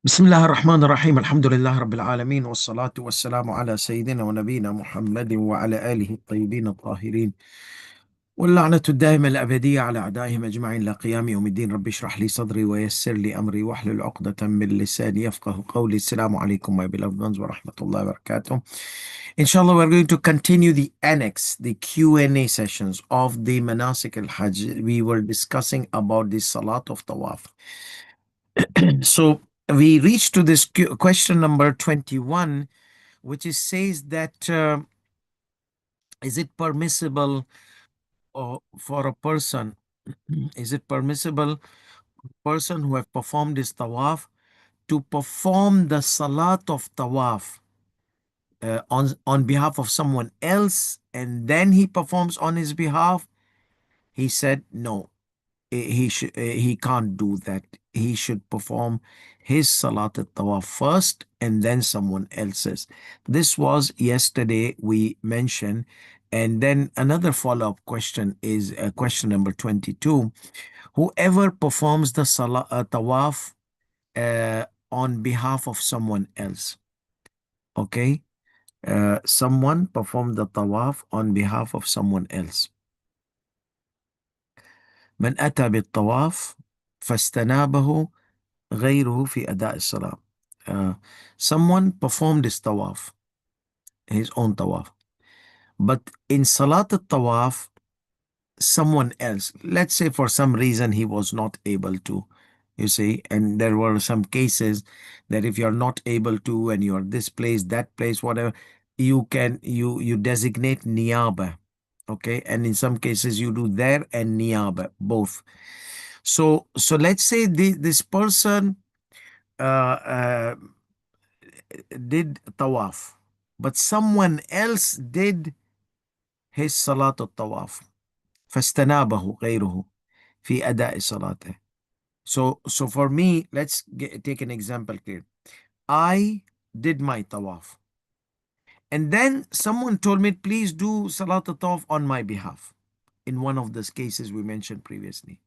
بسم الله الرحمن الرحيم الحمد لله رب العالمين والصلاة والسلام على سيدنا ونبينا محمد وعلى آله الطيبين الطاهرين واللعنة الدائمة الأبدية على أعدائهم أجمعين لا قيام يوم الدين. رب اشرح لي صدري ويسر لي أمري واحلل عقدة من لساني يفقه قولي. السلام عليكم my beloved ones ورحمة الله وبركاته. Inshallah, we're going to continue the annex, the Q&A sessions of the Manasik al-Hajj. We were discussing about the Salat of Tawaf. So we reached to this question number 21, which says that is it permissible for a person, is it permissible person who have performed this tawaf to perform the salat of tawaf on behalf of someone else, and then he performs on his behalf? He said no. He can't do that. He should perform his Salat al-Tawaf first and then someone else's. This was yesterday we mentioned. And then another follow-up question is question number 22. Whoever performs the Salat Tawaf on behalf of someone else, okay? Someone performed the Tawaf on behalf of someone else. من أتى بالطواف فاستنابه غيره في أداء الصلاة. Someone performed this tawaf, his own tawaf, but in Salat al-Tawaf, someone else, let's say for some reason he was not able to, you see, and there were some cases that if you're not able to and you're this place, that place, whatever, you designate niyaba, okay, and in some cases you do there and niyaba, both. So let's say this person uh, did tawaf, but someone else did his salat al-tawaf. فاستنابه غيره في أداء صلاته. So for me, let's take an example here. I did my tawaf, and then someone told me, please do salat al-tawaf on my behalf, in one of those cases we mentioned previously.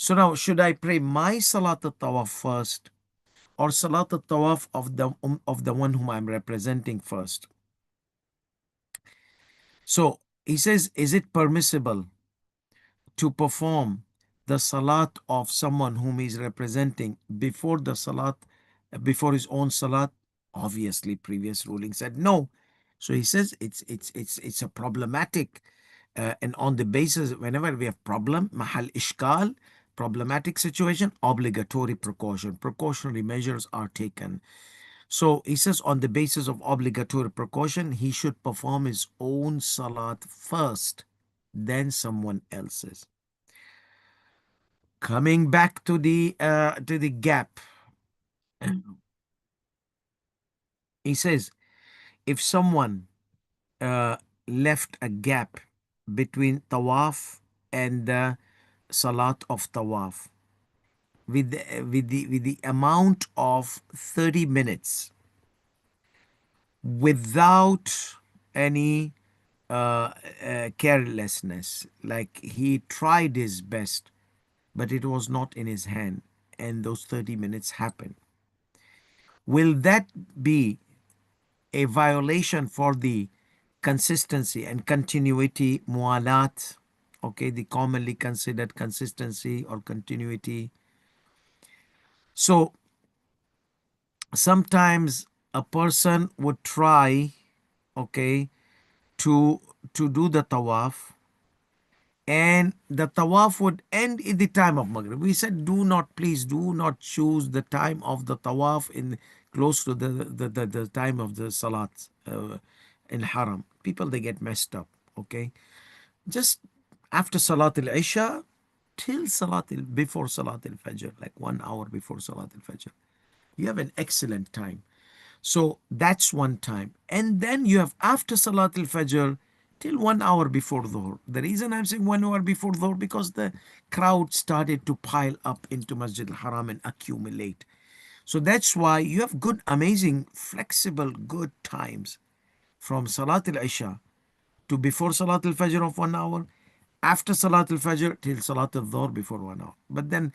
So now, should I pray my salat al-tawaf first, or salat al-tawaf of the one whom I'm representing first? So he says, is it permissible to perform the salat of someone whom he's representing before the salat, before his own salat? Obviously, previous ruling said no. So he says it's a problematic, and on the basis, whenever we have problem, mahal ishkal, problematic situation, obligatory precautionary measures are taken. So he says on the basis of obligatory precaution, he should perform his own salat first, then someone else's. Coming back to the gap, he says if someone left a gap between tawaf and the salat of tawaf with the amount of 30 minutes without any carelessness, like he tried his best but it was not in his hand, and those 30 minutes happened, will that be a violation for the consistency and continuity mualat, okay, the commonly considered consistency or continuity? So sometimes a person would try, okay, to do the tawaf, and the tawaf would end in the time of Maghrib. We said, please do not choose the time of the tawaf in close to the time of the salat in haram. People, they get messed up, okay? Just after Salat al-Isha till before Salat al-Fajr, like 1 hour before Salat al-Fajr. You have an excellent time. So that's one time. And then you have after Salat al-Fajr till 1 hour before Dhuhr. The reason I'm saying 1 hour before Dhuhr, because the crowd started to pile up into Masjid al-Haram and accumulate. So that's why you have good, amazing, flexible, good times from Salat al-Isha to before Salat al-Fajr of 1 hour, after Salat al-Fajr till Salat al-Dhuhr before 1 hour. But then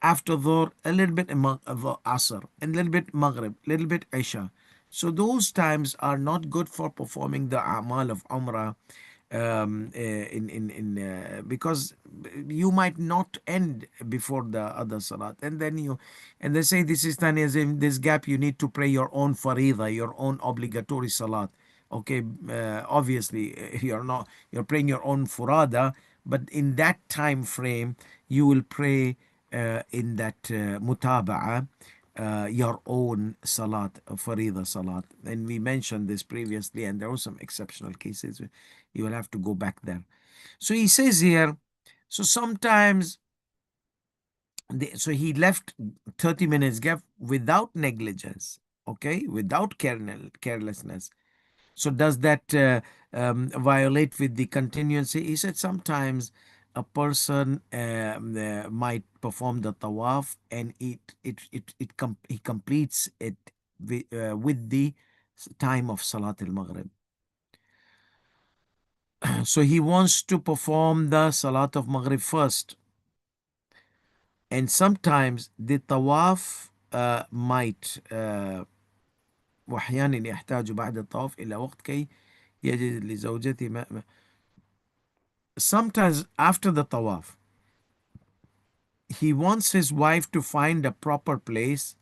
after Dhuhr, a little bit Asr, a little bit Maghrib, a little bit Isha. So those times are not good for performing the Amal of Umrah, because you might not end before the other Salat, and then and they say this is Tani, as in this gap you need to pray your own Farida, your own obligatory Salat. Okay, obviously you're praying your own Furada, but in that time frame you will pray in that mutaba'a, your own salat, farida salat. And we mentioned this previously, and there were some exceptional cases. You will have to go back there. So he says here, so sometimes, so he left 30 minutes gap without negligence, okay, without carelessness. So does that violate with the continuancy? He said sometimes a person might perform the tawaf and he completes it with the time of Salat al-Maghrib. So he wants to perform the Salat of Maghrib first. And sometimes the tawaf might وأحيانا يحتاج بعد الطواف إلى وقت كي يجد لزوجته sometimes after the tawaf, he wants his wife to find a proper place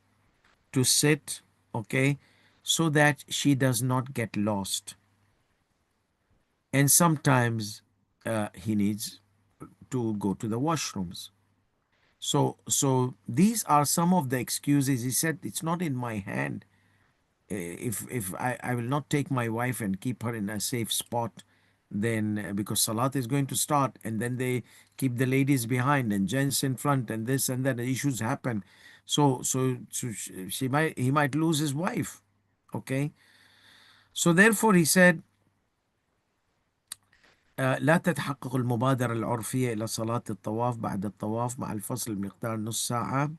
to sit, okay, so that she does not get lost. And sometimes he needs to go to the washrooms. So these are some of the excuses. He said, it's not in my hand. If I will not take my wife and keep her in a safe spot, then because Salat is going to start, and then they keep the ladies behind and gents in front, and this and that, issues happen. So he might lose his wife. Okay. So therefore he said, لا تتحقق المبادرة العرفية إلى صلاة الطواف بعد الطواف مع الفصل بمقدار نص ساعة.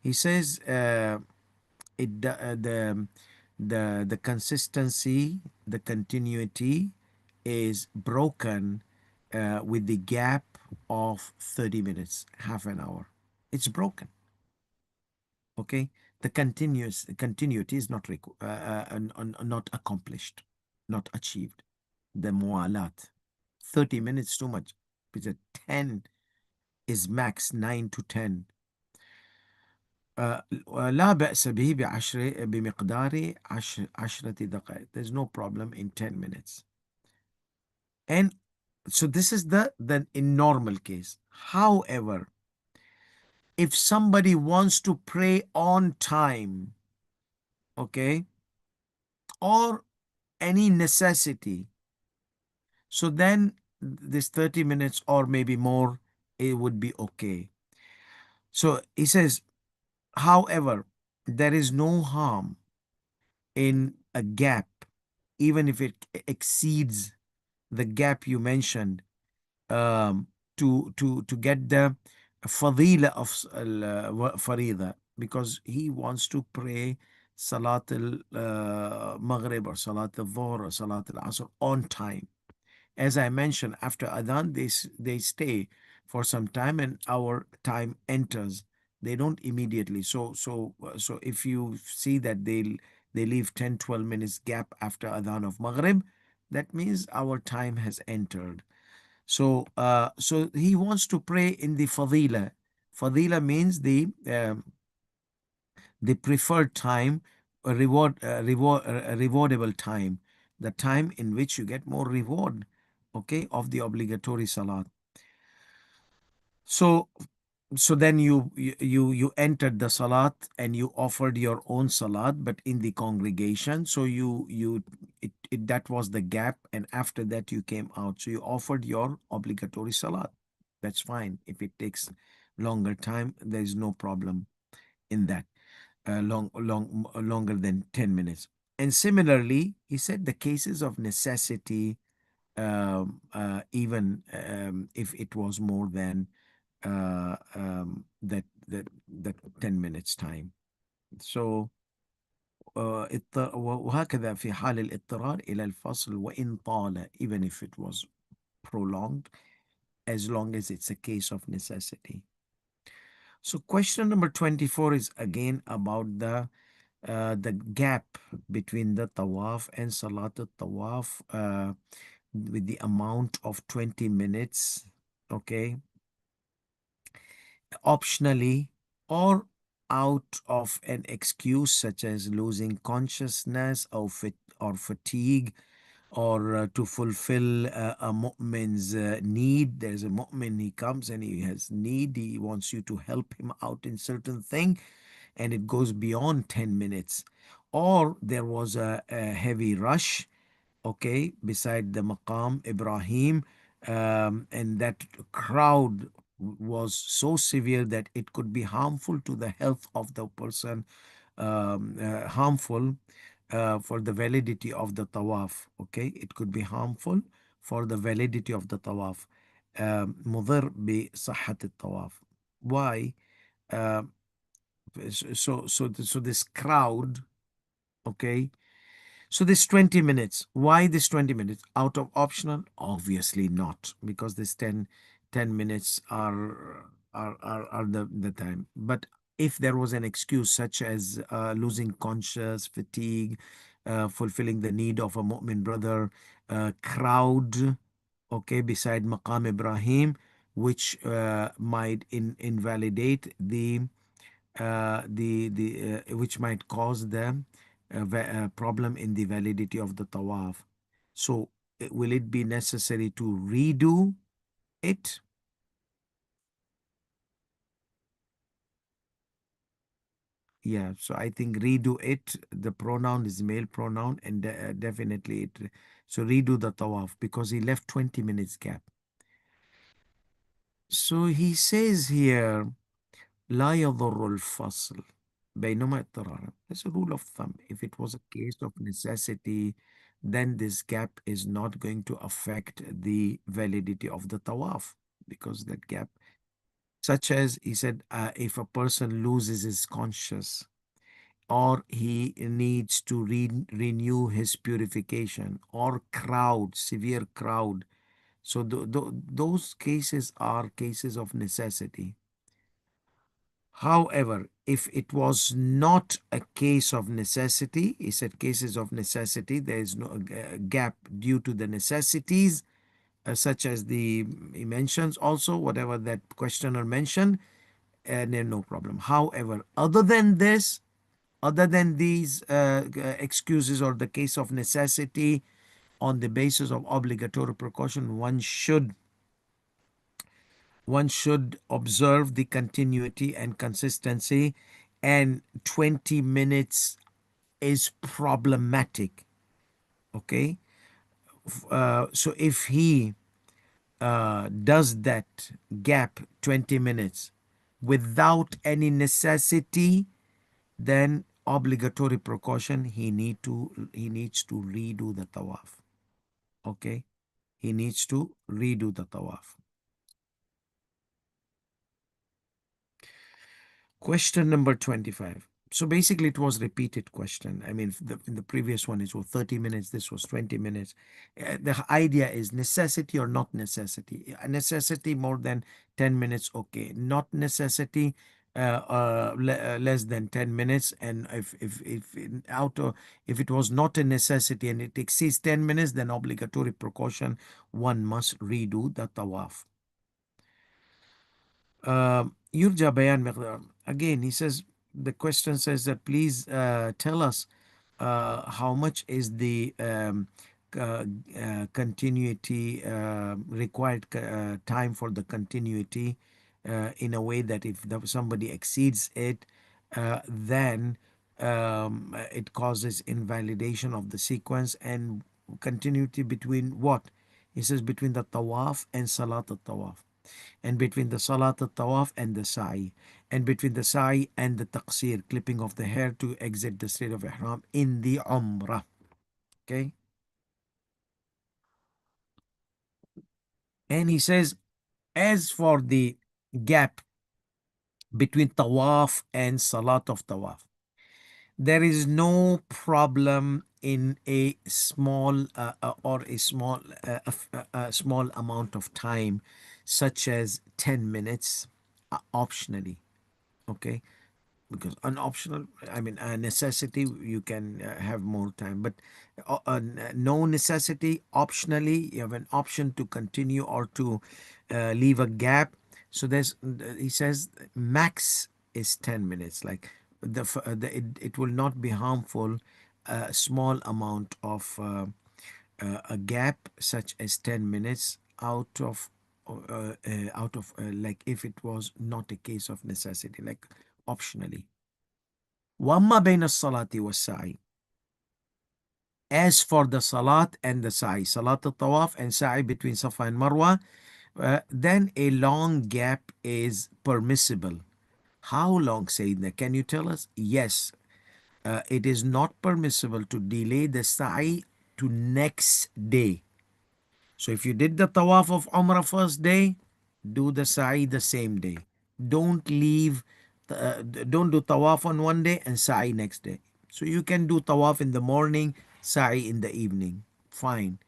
He says the consistency, the continuity is broken with the gap of 30 minutes, half an hour. It's broken. Okay, the continuity is not accomplished, not achieved. The mualat, 30 minutes too much. Because 10 is max, 9 to 10. لا بأس به بمقدار 10 دقائق. There's no problem in 10 minutes. And so this is the in normal case. However, if somebody wants to pray on time, okay, or any necessity, so then this 30 minutes or maybe more, it would be okay. So he says, however, there is no harm in a gap, even if it exceeds the gap you mentioned, to get the fadila of farida, because he wants to pray Salat al-Maghrib or Salat al-Dhuhr or Salat al-Asr on time. As I mentioned, after Adhan, they stay for some time and our time enters. They don't immediately. So if you see that they leave 10-12 minutes gap after Adhan of Maghrib, that means our time has entered. So he wants to pray in the Fadila. Fadila means the preferred time, rewardable time, the time in which you get more reward, okay, of the obligatory salat. So then you entered the salat and you offered your own salat, but in the congregation. So that was the gap, and after that you came out. So you offered your obligatory salat. That's fine. If it takes longer time, there is no problem in that. Longer than 10 minutes. And similarly, he said the cases of necessity, even if it was more than that 10 minutes time. So وهكذا في حال الاضطرار إلى الفصل وإن طال, even if it was prolonged, as long as it's a case of necessity. So question number 24 is again about the gap between the tawaf and salat al-tawaf with the amount of 20 minutes, okay, optionally or out of an excuse such as losing consciousness or fatigue or to fulfill a mu'min's need. There's a mu'min, he comes and he has need, he wants you to help him out in certain thing, and it goes beyond 10 minutes. Or there was a heavy rush, okay, beside the Maqam Ibrahim, and that crowd was so severe that it could be harmful to the health of the person, harmful for the validity of the tawaf. Okay, it could be harmful for the validity of the tawaf. مضر بصحة الطواف. Why? Uh, so this crowd, okay, so this 20 minutes, why this 20 minutes? Out of optional? Obviously not, because this 10 minutes are the time. But if there was an excuse such as losing conscious, fatigue, fulfilling the need of a mu'min brother, crowd, okay, beside Maqam Ibrahim, which might invalidate the which might cause the problem in the validity of the tawaf. So will it be necessary to redo it? Yeah, so I think redo it. The pronoun is male pronoun, and definitely it. So redo the tawaf because he left 20 minutes gap. So he says here, لا يضر الفصل بينما اضطرارا. That's a rule of thumb. If it was a case of necessity, then this gap is not going to affect the validity of the tawaf, because that gap, such as he said, if a person loses his conscious or he needs to renew his purification, or crowd, severe crowd. So those cases are cases of necessity. However, if it was not a case of necessity, he said cases of necessity, there is no gap due to the necessities, such as he mentions also, whatever that questioner mentioned, and then no problem. However, other than this, other than these excuses or the case of necessity, on the basis of obligatory precaution, one should observe the continuity and consistency, and 20 minutes is problematic. Okay, so if he does that gap 20 minutes without any necessity, then obligatory precaution, he needs to redo the tawaf. Okay, he needs to redo the tawaf. Question number 25. So basically, it was repeated question. I mean, in the previous one, it was 30 minutes. This was 20 minutes. The idea is necessity or not necessity. A necessity more than 10 minutes, okay. Not necessity, less than 10 minutes. And if it was not a necessity and it exceeds 10 minutes, then obligatory precaution, one must redo the tawaf. Yurja Bayan Miqdar. Again, he says, the question says that please tell us how much is the continuity required time for the continuity, in a way that if somebody exceeds it, then it causes invalidation of the sequence, and continuity between what? He says between the tawaf and salat al-tawaf, and between the salat al-tawaf and the sa'i, and between the sa'i and the taqsir, clipping of the hair to exit the state of ihram in the umrah. Okay, and he says, as for the gap between tawaf and salat of tawaf, there is no problem in a small or a small a small amount of time, such as 10 minutes, optionally. Okay, because an optional, I mean a necessity, you can have more time, but no necessity, optionally you have an option to continue or to leave a gap. So there's, he says max is 10 minutes, like it will not be harmful, a small amount of a gap such as 10 minutes like if it was not a case of necessity, like optionally. وَأَمَّا بَيْنَ الصَّلَاةِ وَالسَّعِي, as for the salat and the sa'i, salat al-tawaf and sa'i between Safa and Marwa, then a long gap is permissible. How long, Sayyidina? Can you tell us? Yes, it is not permissible to delay the sa'i to next day. So if you did the tawaf of Umrah first day, do the sa'i the same day. Don't leave, don't do tawaf on one day and sa'i next day. So you can do tawaf in the morning, sa'i in the evening. Fine.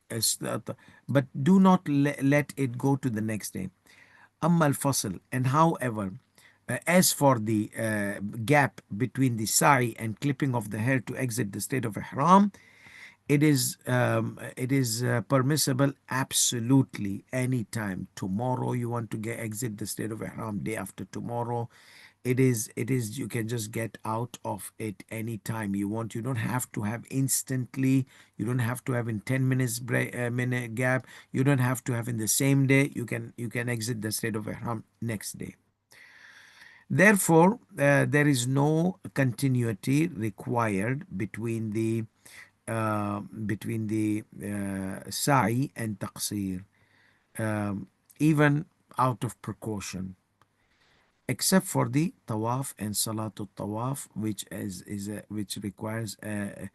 But do not let it go to the next day. Amma al-fasl, and however, as for the gap between the sa'i and clipping of the hair to exit the state of ihram, it is permissible absolutely anytime. Tomorrow you want to exit the state of ihram, day after tomorrow, it is you can just get out of it anytime you want. You don't have to have instantly, you don't have to have in 10 minutes minute gap, you don't have to have in the same day. You can exit the state of ihram next day. Therefore, there is no continuity required between the sa'i and taqsir, even out of precaution, except for the tawaf and salatul tawaf, which requires a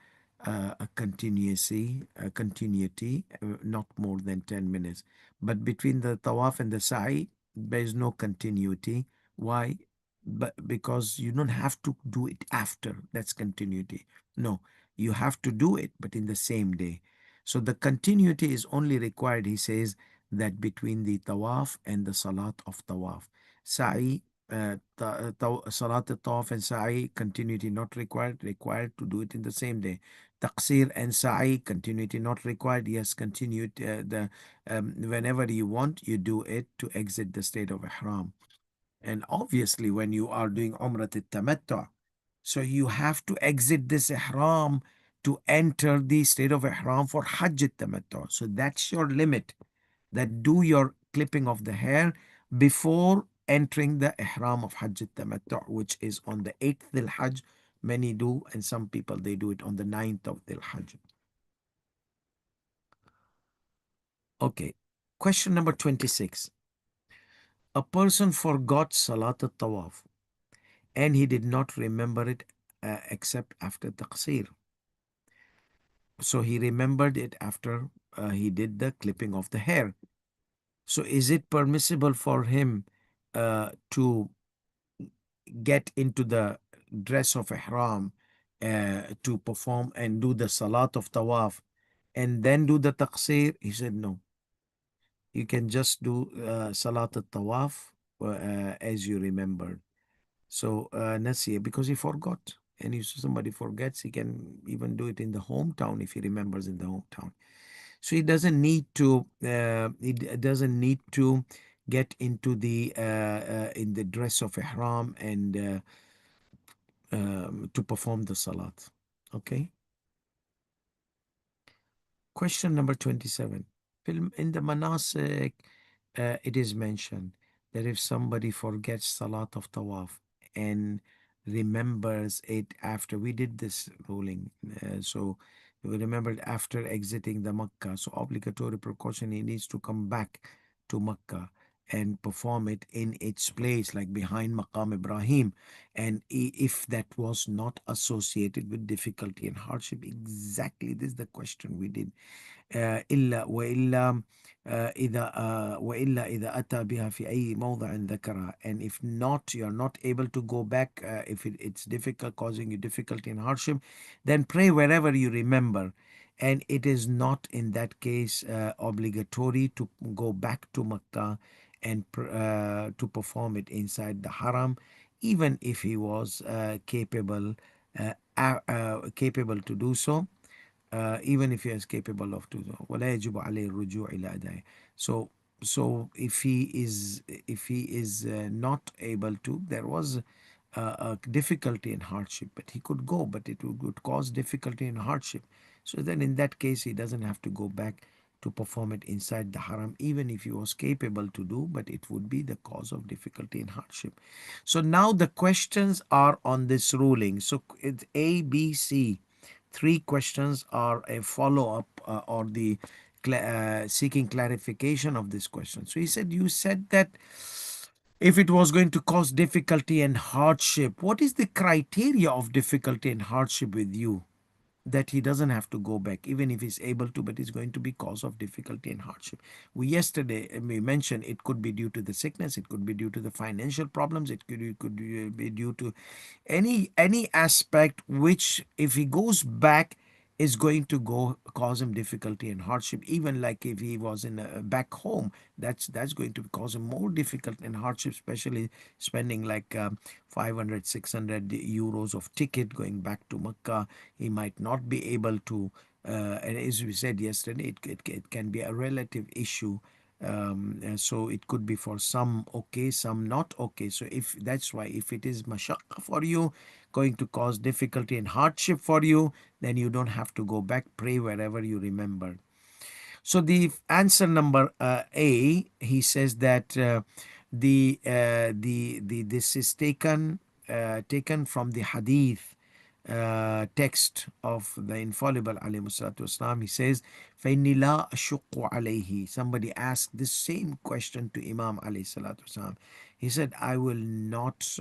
continuity, not more than 10 minutes. But between the tawaf and the sa'i, there is no continuity. Why? But because you don't have to do it after, that's continuity. No, you have to do it, but in the same day. So the continuity is only required, he says, that between the tawaf and the salat of tawaf. Sa'i, Salat al-Tawaf and Sa'i, continuity not required to do it in the same day. Taqsir and Sa'i, continuity not required. Yes, continuity, whenever you want, you do it to exit the state of Ihram. And obviously, when you are doing Umrah al-Tamattu', so you have to exit this Ihram to enter the state of Ihram for Hajj al-Tamattu'. So that's your limit, that do your clipping of the hair before entering the ihram of Hajj al-Tamattu', which is on the 8th Dhul Hajj. Many do, and some people they do it on the 9th of Dhul Hajj. Okay, question number 26. A person forgot Salat al-Tawaf and he did not remember it except after taqsir. So he remembered it after he did the clipping of the hair. So is it permissible for him to get into the dress of ihram to perform and do the salat of tawaf and then do the taqsir? He said no, you can just do salat of tawaf as you remembered. So nasiya, because he forgot, and if somebody forgets, he can even do it in the hometown if he remembers in the hometown. So he doesn't need to get into the in the dress of ihram and to perform the salat. Okay. Question number 27. In the manasik, it is mentioned that if somebody forgets salat of tawaf and remembers it after, we did this ruling, so we remembered after exiting the Makkah, so obligatory precaution, he needs to come back to Makkah and perform it in its place, like behind Maqam Ibrahim. And if that was not associated with difficulty and hardship, exactly this is the question we did. إلا وإلا إذا أتى بها في أي موضع ذكرها. And if not, you are not able to go back, if it's difficult, causing you difficulty and hardship, then pray wherever you remember. And it is not in that case obligatory to go back to Makkah and to perform it inside the haram, even if he was capable to do so, even if he is capable of doing so. ولا يجب عليه الرجوع إلى أدائه. So if he is not able to, there was a difficulty and hardship, but he could go, but it would cause difficulty and hardship. So then in that case, he doesn't have to go back to perform it inside the haram, even if he was capable to do, but it would be the cause of difficulty and hardship. So now the questions are on this ruling. So it's A, B, C. Three questions are a follow-up or the seeking clarification of this question. So he said, you said that if it was going to cause difficulty and hardship, what is the criteria of difficulty and hardship with you? That he doesn't have to go back, even if he's able to, but it's going to be cause of difficulty and hardship. We mentioned it could be due to the sickness, it could be due to the financial problems, it could be due to any aspect which, if he goes back, is going to go cause him difficulty and hardship. Even like if he was in back home, that's going to cause him more difficult and hardship, especially spending like 500 euros of ticket going back to Mecca. He might not be able to, and as we said yesterday, it can be a relative issue. So it could be for some okay, some not okay. So if that's why, if it is mashaqqa for you, going to cause difficulty and hardship for you, then you don't have to go back. Pray wherever you remember. So the answer number A, he says that this is taken from the hadith text of the infallible alayhi salatu wasalam. He says, فَإِنِّي لَا أَشُقُّ عَلَيْهِ. Somebody asked this same question to Imam alayhi salatu wasalam. He said, I will not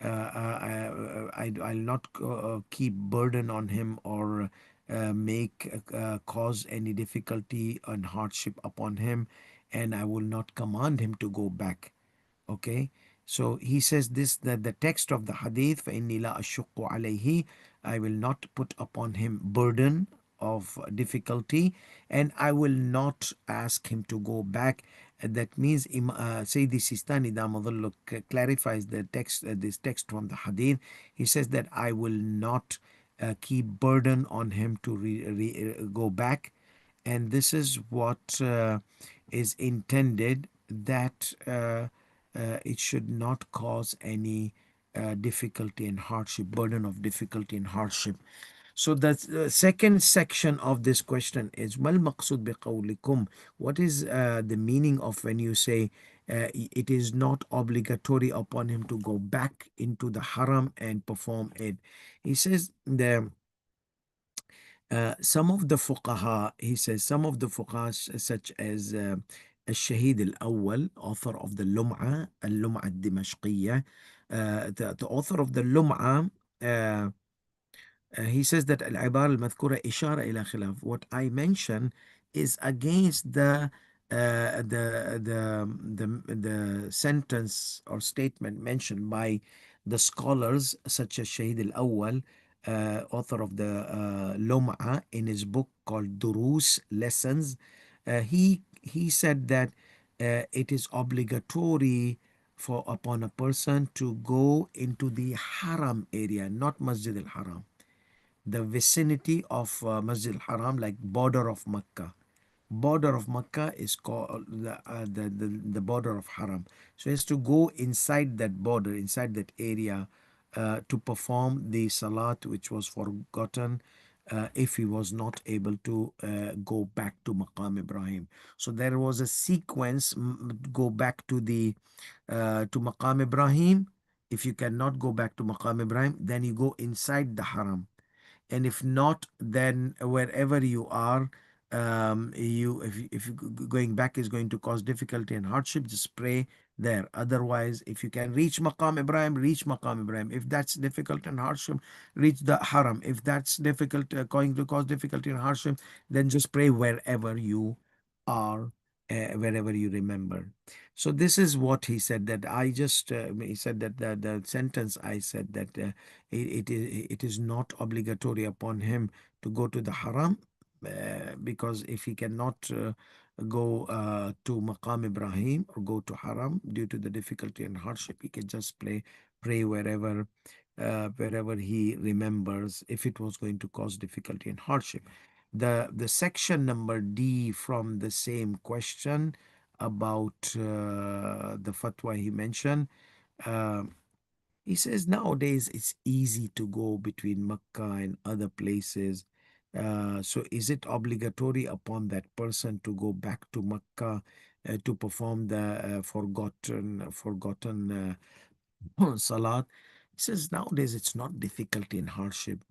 I'll not keep burden on him or make cause any difficulty and hardship upon him, and I will not command him to go back. Okay, so he says this, that the text of the hadith, فَإِنِّي لَا أَشُقُّ عَلَيْهِ, I will not put upon him burden of difficulty, and I will not ask him to go back. That means Sayyidi Sistani Damadullah clarifies the text, this text from the hadith. He says that I will not keep burden on him to go back, and this is what is intended, that it should not cause any difficulty and hardship, burden of difficulty and hardship. So the second section of this question is mal maqsud biqawlikum. What is the meaning of when you say it is not obligatory upon him to go back into the haram and perform it? He says some of the fuqaha, he says, some of the fuqaha such as الشهيد الأول, author of the Lum'ah, اللمعة الدمشقية, the author of the Lum'ah, he says that العبارة المذكورة إشارة إلى خلاف. What I mention is against the sentence or statement mentioned by the scholars such as Shahid al-Awwal, author of the Lum'a, in his book called Durus, Lessons. He said that it is obligatory for upon a person to go into the haram area, not Masjid al-Haram, the vicinity of Masjid al-Haram, like border of Mecca. Border of Mecca is called the border of Haram. So he has to go inside that border, inside that area, to perform the salat which was forgotten, if he was not able to go back to Maqam Ibrahim. So there was a sequence: go back to the to Maqam Ibrahim. If you cannot go back to Maqam Ibrahim, then you go inside the Haram, and if not, then wherever you are, if going back is going to cause difficulty and hardship, just pray there. Otherwise, if you can reach Maqam Ibrahim, reach Maqam Ibrahim. If that's difficult and hardship, reach the Haram. If that's difficult, going to cause difficulty and hardship, then just pray wherever you are, wherever you remember. So this is what he said, that I just he said that the sentence I said, that it is not obligatory upon him to go to the haram, because if he cannot go to Maqam Ibrahim or go to haram due to the difficulty and hardship, he can just pray wherever he remembers, if it was going to cause difficulty and hardship. The section number D from the same question about the fatwa he mentioned. Uh, he says nowadays it's easy to go between Mecca and other places. So is it obligatory upon that person to go back to Mecca to perform the forgotten Salat? He says nowadays it's not difficulty and hardship.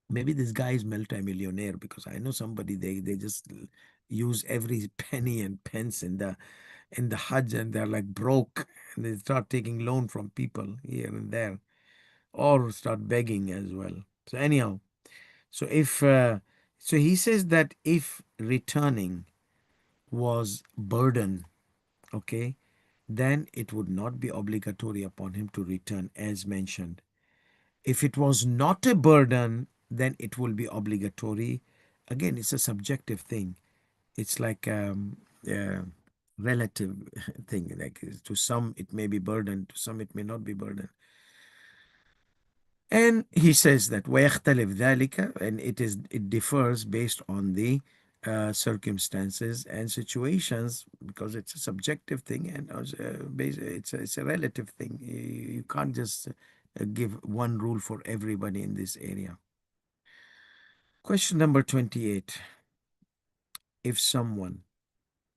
Maybe this guy is multi-millionaire, because I know somebody, they just use every penny and pence in the Hajj, and they're like broke, and they start taking loan from people here and there, or start begging as well. So anyhow, so if so he says that if returning was burden, okay, then it would not be obligatory upon him to return as mentioned. If it was not a burden, then it will be obligatory. Again, it's a subjective thing. It's like a relative thing. Like to some it may be burden, to some it may not be burden. And he says that ويختلف ذلك, and it differs based on the circumstances and situations, because it's a subjective thing, and it's a relative thing. You can't just give one rule for everybody in this area. Question number 28. If someone,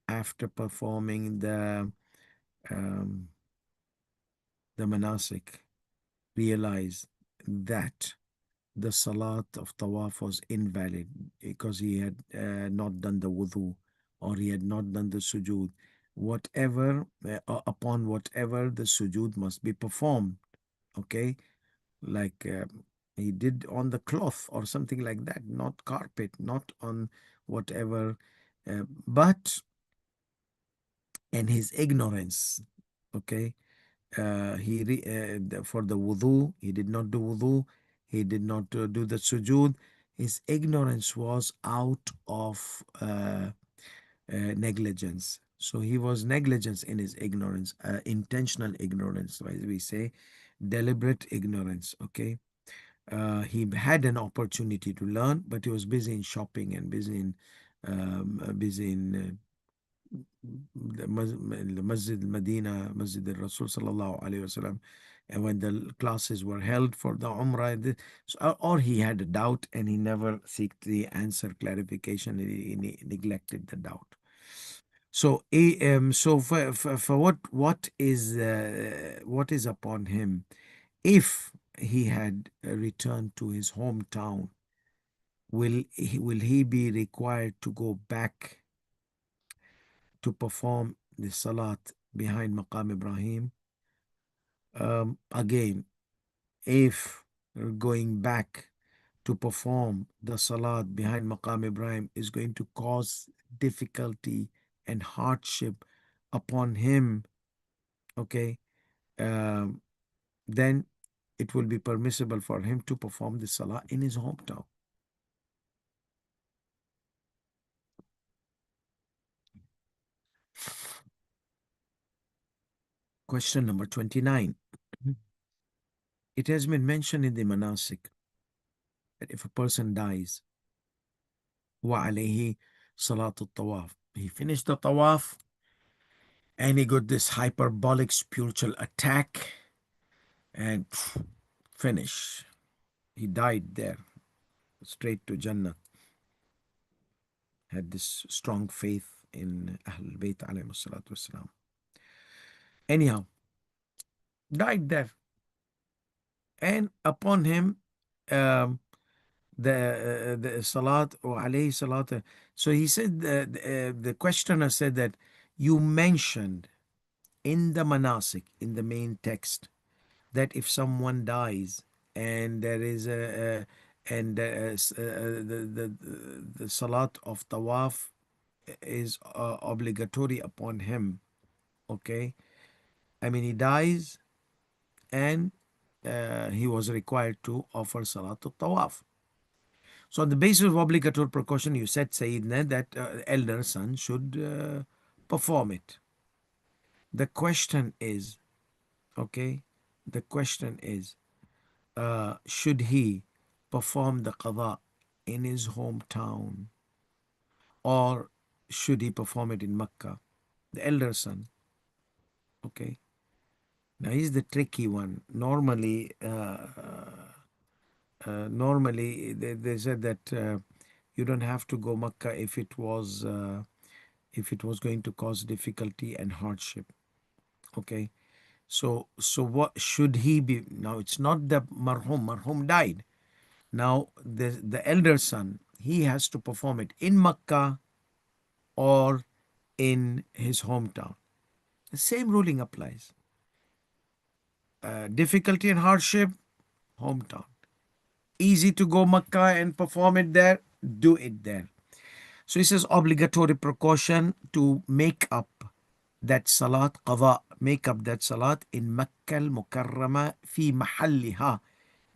after performing um, the manasik, realize that the salat of tawaf was invalid because he had not done the wudu, or he had not done the sujood, whatever upon whatever the sujood must be performed, okay, like he did on the cloth or something like that, not carpet, not on whatever, but in his ignorance, okay, for the wudu, he did not do wudu, he did not do the sujood. His ignorance was out of negligence. So he was negligence in his ignorance, intentional ignorance, as we say, deliberate ignorance. Okay, he had an opportunity to learn, but he was busy in shopping and busy in the Masjid Medina, Masjid al-Rasul sallallahu alayhi wasallam, and when the classes were held for the Umrah, or he had a doubt and he never seeked the answer clarification, he neglected the doubt. So, for what is upon him if he had returned to his hometown? Will he be required to go back to perform the salat behind Maqam Ibrahim? Again, if going back to perform the salat behind Maqam Ibrahim is going to cause difficulty and hardship upon him, okay, um, then it will be permissible for him to perform the salah in his hometown. Question number 29. It has been mentioned in the manasik that if a person dies, وَعَلَيْهِ صَلَاةُ الطَّوَافِ, he finished the tawaf and he got this hyperbolic spiritual attack and finish. He died there, straight to Jannah. Had this strong faith in Ahlul Bayt alayhi salatu wasalam. Anyhow, died there. And upon him, um, the salat or alayhi salat. So he said, the questioner said that you mentioned in the manasik, in the main text, that if someone dies and there is the salat of tawaf is obligatory upon him, okay, I mean he dies and he was required to offer salat of tawaf. So on the basis of obligatory precaution, you said, Sayyidina, that elder son should perform it. The question is, okay, the question is, should he perform the qada in his hometown, or should he perform it in Mecca? The elder son. Okay. Now here's the tricky one. Normally they said that you don't have to go Mecca if it was going to cause difficulty and hardship. Okay. So what should he be? Now it's not the marhum. Marhum died. Now the elder son, he has to perform it in Mecca or in his hometown. The same ruling applies. Difficulty and hardship, hometown. Easy to go Mecca and perform it there, do it there. So he says obligatory precaution to make up that salat qada, make up that salat in Makkah al-Mukarrama fi mahalliha,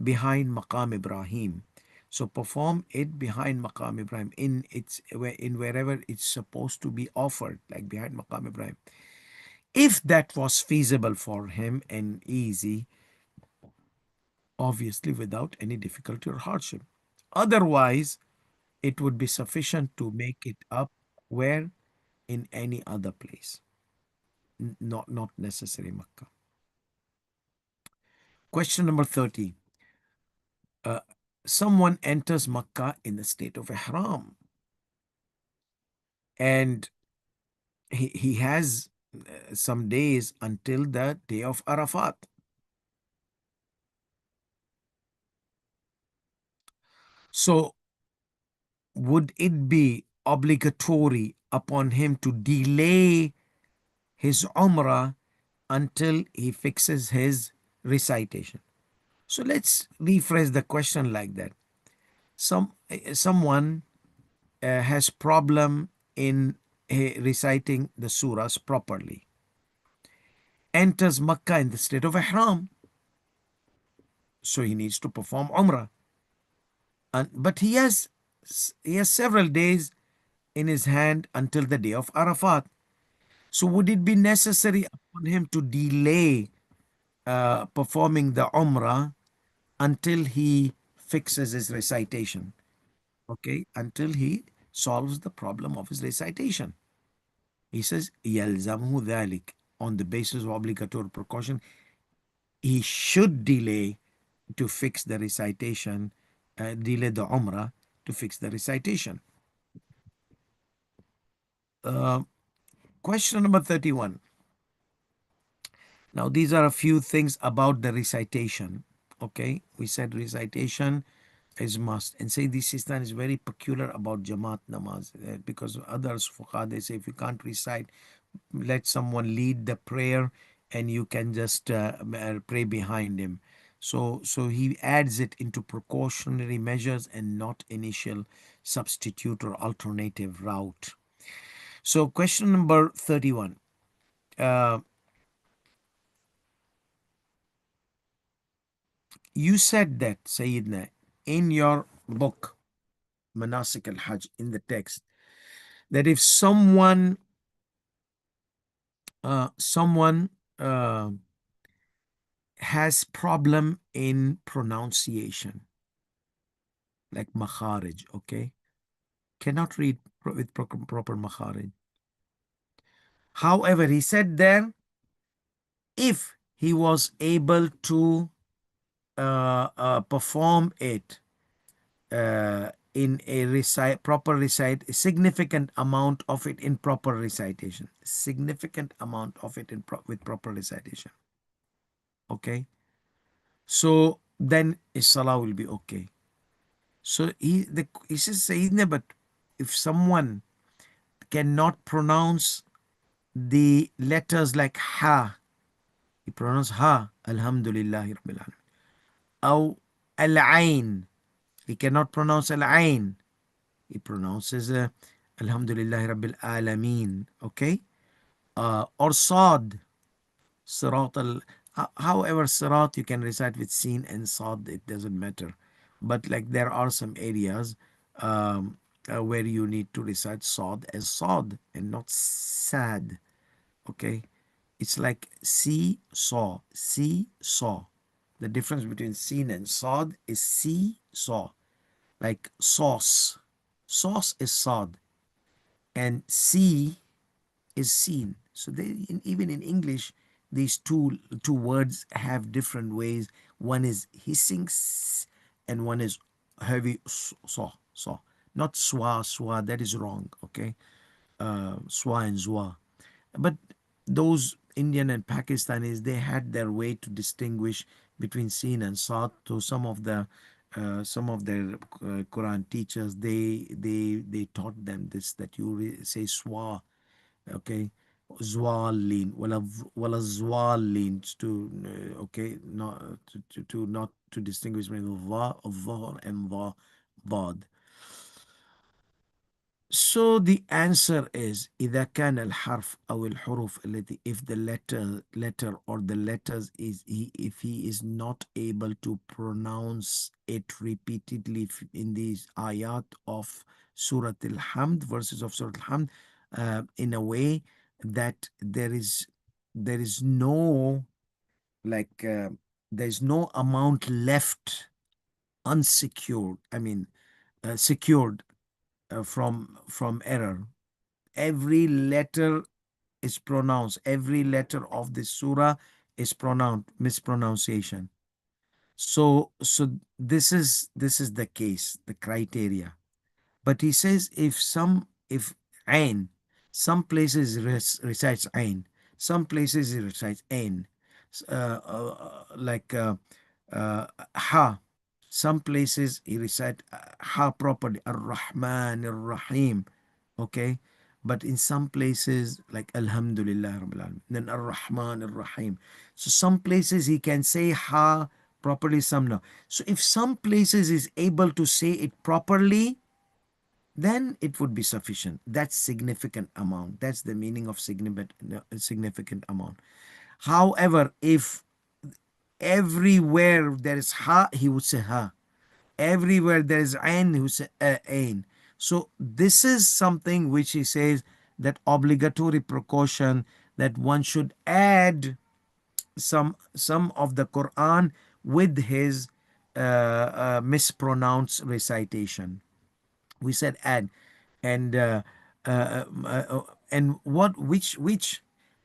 behind Maqam Ibrahim. So perform it behind Maqam Ibrahim, in wherever it's supposed to be offered, like behind Maqam Ibrahim. If that was feasible for him and easy, obviously without any difficulty or hardship. Otherwise, it would be sufficient to make it up where, in any other place, not necessary Makkah. Question number 30. Uh, Someone enters Makkah in the state of Ihram, and he has some days until the day of Arafat. So would it be obligatory upon him to delay his Umrah until he fixes his recitation? So let's rephrase the question like that. Someone has problem in reciting the surahs properly, enters Makkah in the state of Ihram, so he needs to perform Umrah. But he has several days in his hand until the day of Arafat. So would it be necessary upon him to delay performing the Umrah until he fixes his recitation? Okay, until he solves the problem of his recitation. He says, يَلْزَمْهُ ذَلِكَ. On the basis of obligatory precaution, he should delay to fix the recitation, delay the Umrah to fix the recitation. Uh, Question number 31. Now, these are a few things about the recitation. Okay, we said recitation is must. And Sayyidi Sistan is very peculiar about Jamaat namaz, because others, fuqaha, they say if you can't recite, let someone lead the prayer and you can just pray behind him. So he adds it into precautionary measures and not initial substitute or alternative route. So question number 31. You said that, Sayyidina, in your book, Manasik al-Hajj, in the text, that if someone has problem in pronunciation, like makharij, okay, cannot read with proper makharij. However, he said there, if he was able to perform it in a proper recite, a significant amount of it in proper recitation, significant amount of it with proper recitation. Okay, so then his salah will be okay. So he says, Sayyidina, but if someone cannot pronounce the letters like ha, he pronounces ha, alhamdulillahi rabbil alamin, or al-ain, he cannot pronounce al-ain, he pronounces alhamdulillahi rabbil alamin. Okay, or sad, sirat al, however, sirat you can recite with sin and sad, it doesn't matter. But like there are some areas where you need to recite sad as sad and not sad. Okay, It's like see-saw, see-saw. The difference between sin and sod is see-saw, like sauce. Sauce is sod, and see is seen. So even in English, these two words have different ways. One is hissing and one is heavy saw. Not swa. That is wrong. Okay, swa and zwa. But those Indian and Pakistanis, they had their way to distinguish between sin and sad. So some of their Quran teachers, they taught them this, that you say swa, okay, zwalin, wala zwalin, to okay, not not to distinguish between the and the dad. So the answer is إذا كان الحرف أو الحروف التي, if the letter or the letters is if he is not able to pronounce it repeatedly in these ayat of Surah Al-Hamd, verses of Surah Al-Hamd, in a way that there is no, like there's no amount left unsecured, I mean secured from error. Every letter is pronounced. Every letter of the surah is pronounced mispronunciation. So this is the case, the criteria. But he says if ain, some places recites ain, some places it recites ain, like ha. Some places he recite ha properly, ar-Rahman, ar-Rahim, okay. But in some places, like Alhamdulillah Rabbil Alamin, then ar-Rahman, ar-Rahim. So some places he can say ha properly, some no. So if some places is able to say it properly, then it would be sufficient. That's significant amount. That's the meaning of significant amount. However, if everywhere there is ha, he would say ha. Everywhere there is ain, he would say ain. So this is something which he says, that obligatory precaution, that one should add some of the Quran with his mispronounced recitation. We said add, and and what which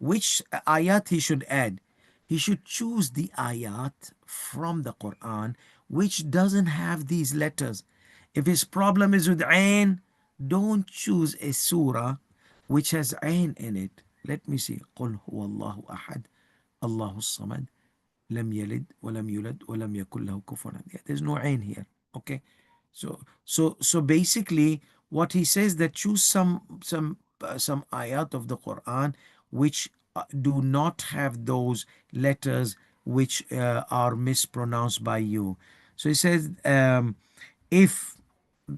ayat he should add. He should choose the ayat from the Quran which doesn't have these letters. If his problem is with ain, don't choose a surah which has ain in it. Let me see. قل هو الله أحد الله الصمد لم يلد ولم يولد ولم يكن له كفوا أحد. There's no ain here. Okay. So basically, what he says, that choose some ayat of the Quran which do not have those letters which are mispronounced by you. So he says, if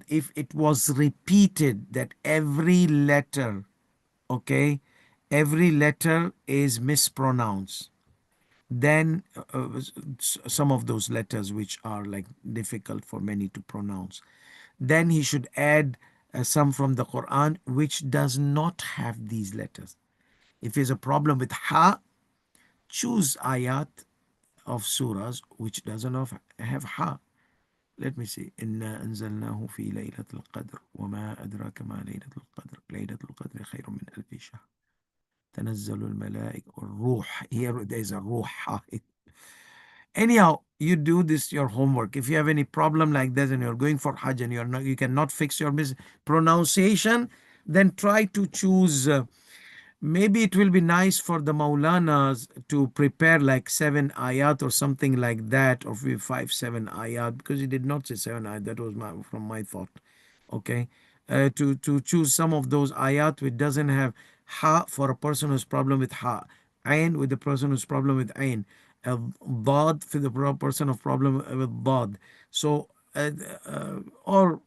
it was repeated that every letter, okay, every letter is mispronounced, then some of those letters which are like difficult for many to pronounce, then he should add some from the Quran which does not have these letters. If there's a problem with ha, choose ayat of surahs which doesn't have ha. Let me see. إنا أنزلناه في ليلة القدر وما أدراك ما ليلة القدر ليلة القدر خير من ألف شهر تنزل الملائكة والروح. Here there is a ruh. Anyhow, you do this your homework. If you have any problem like this and you're going for Hajj and you cannot fix your mispronunciation, then try to choose. Maybe it will be nice for the Maulanas to prepare like 7 ayat or something like that, or 5, 7 ayat, because he did not say 7 ayat. That was from my thought. Okay, to choose some of those ayat which doesn't have ha for a person who's problem with ha, ain with the person who's problem with ain, dad for the person of problem with dad. So or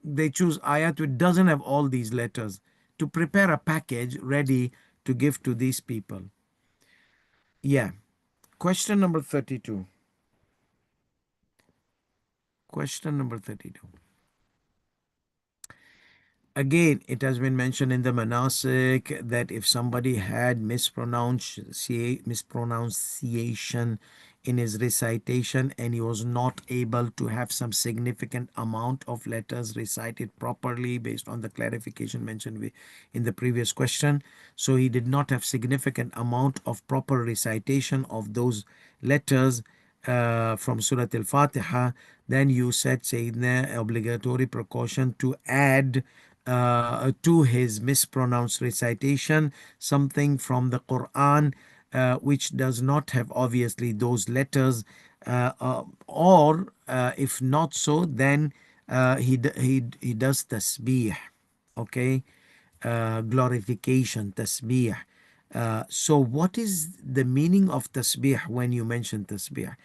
they choose ayat which doesn't have all these letters, to prepare a package ready to give to these people. Yeah. Question number 32. Question number 32. Again, it has been mentioned in the Manasik that if somebody had mispronunciation in his recitation and he was not able to have some significant amount of letters recited properly based on the clarification mentioned in the previous question, so he did not have significant amount of proper recitation of those letters from Surah Al-Fatiha, then you said Sayyidina obligatory precaution to add to his mispronounced recitation something from the Quran which does not have obviously those letters, or if not so, then he does tasbih, okay, glorification, tasbih. So what is the meaning of tasbih when you mention tasbih?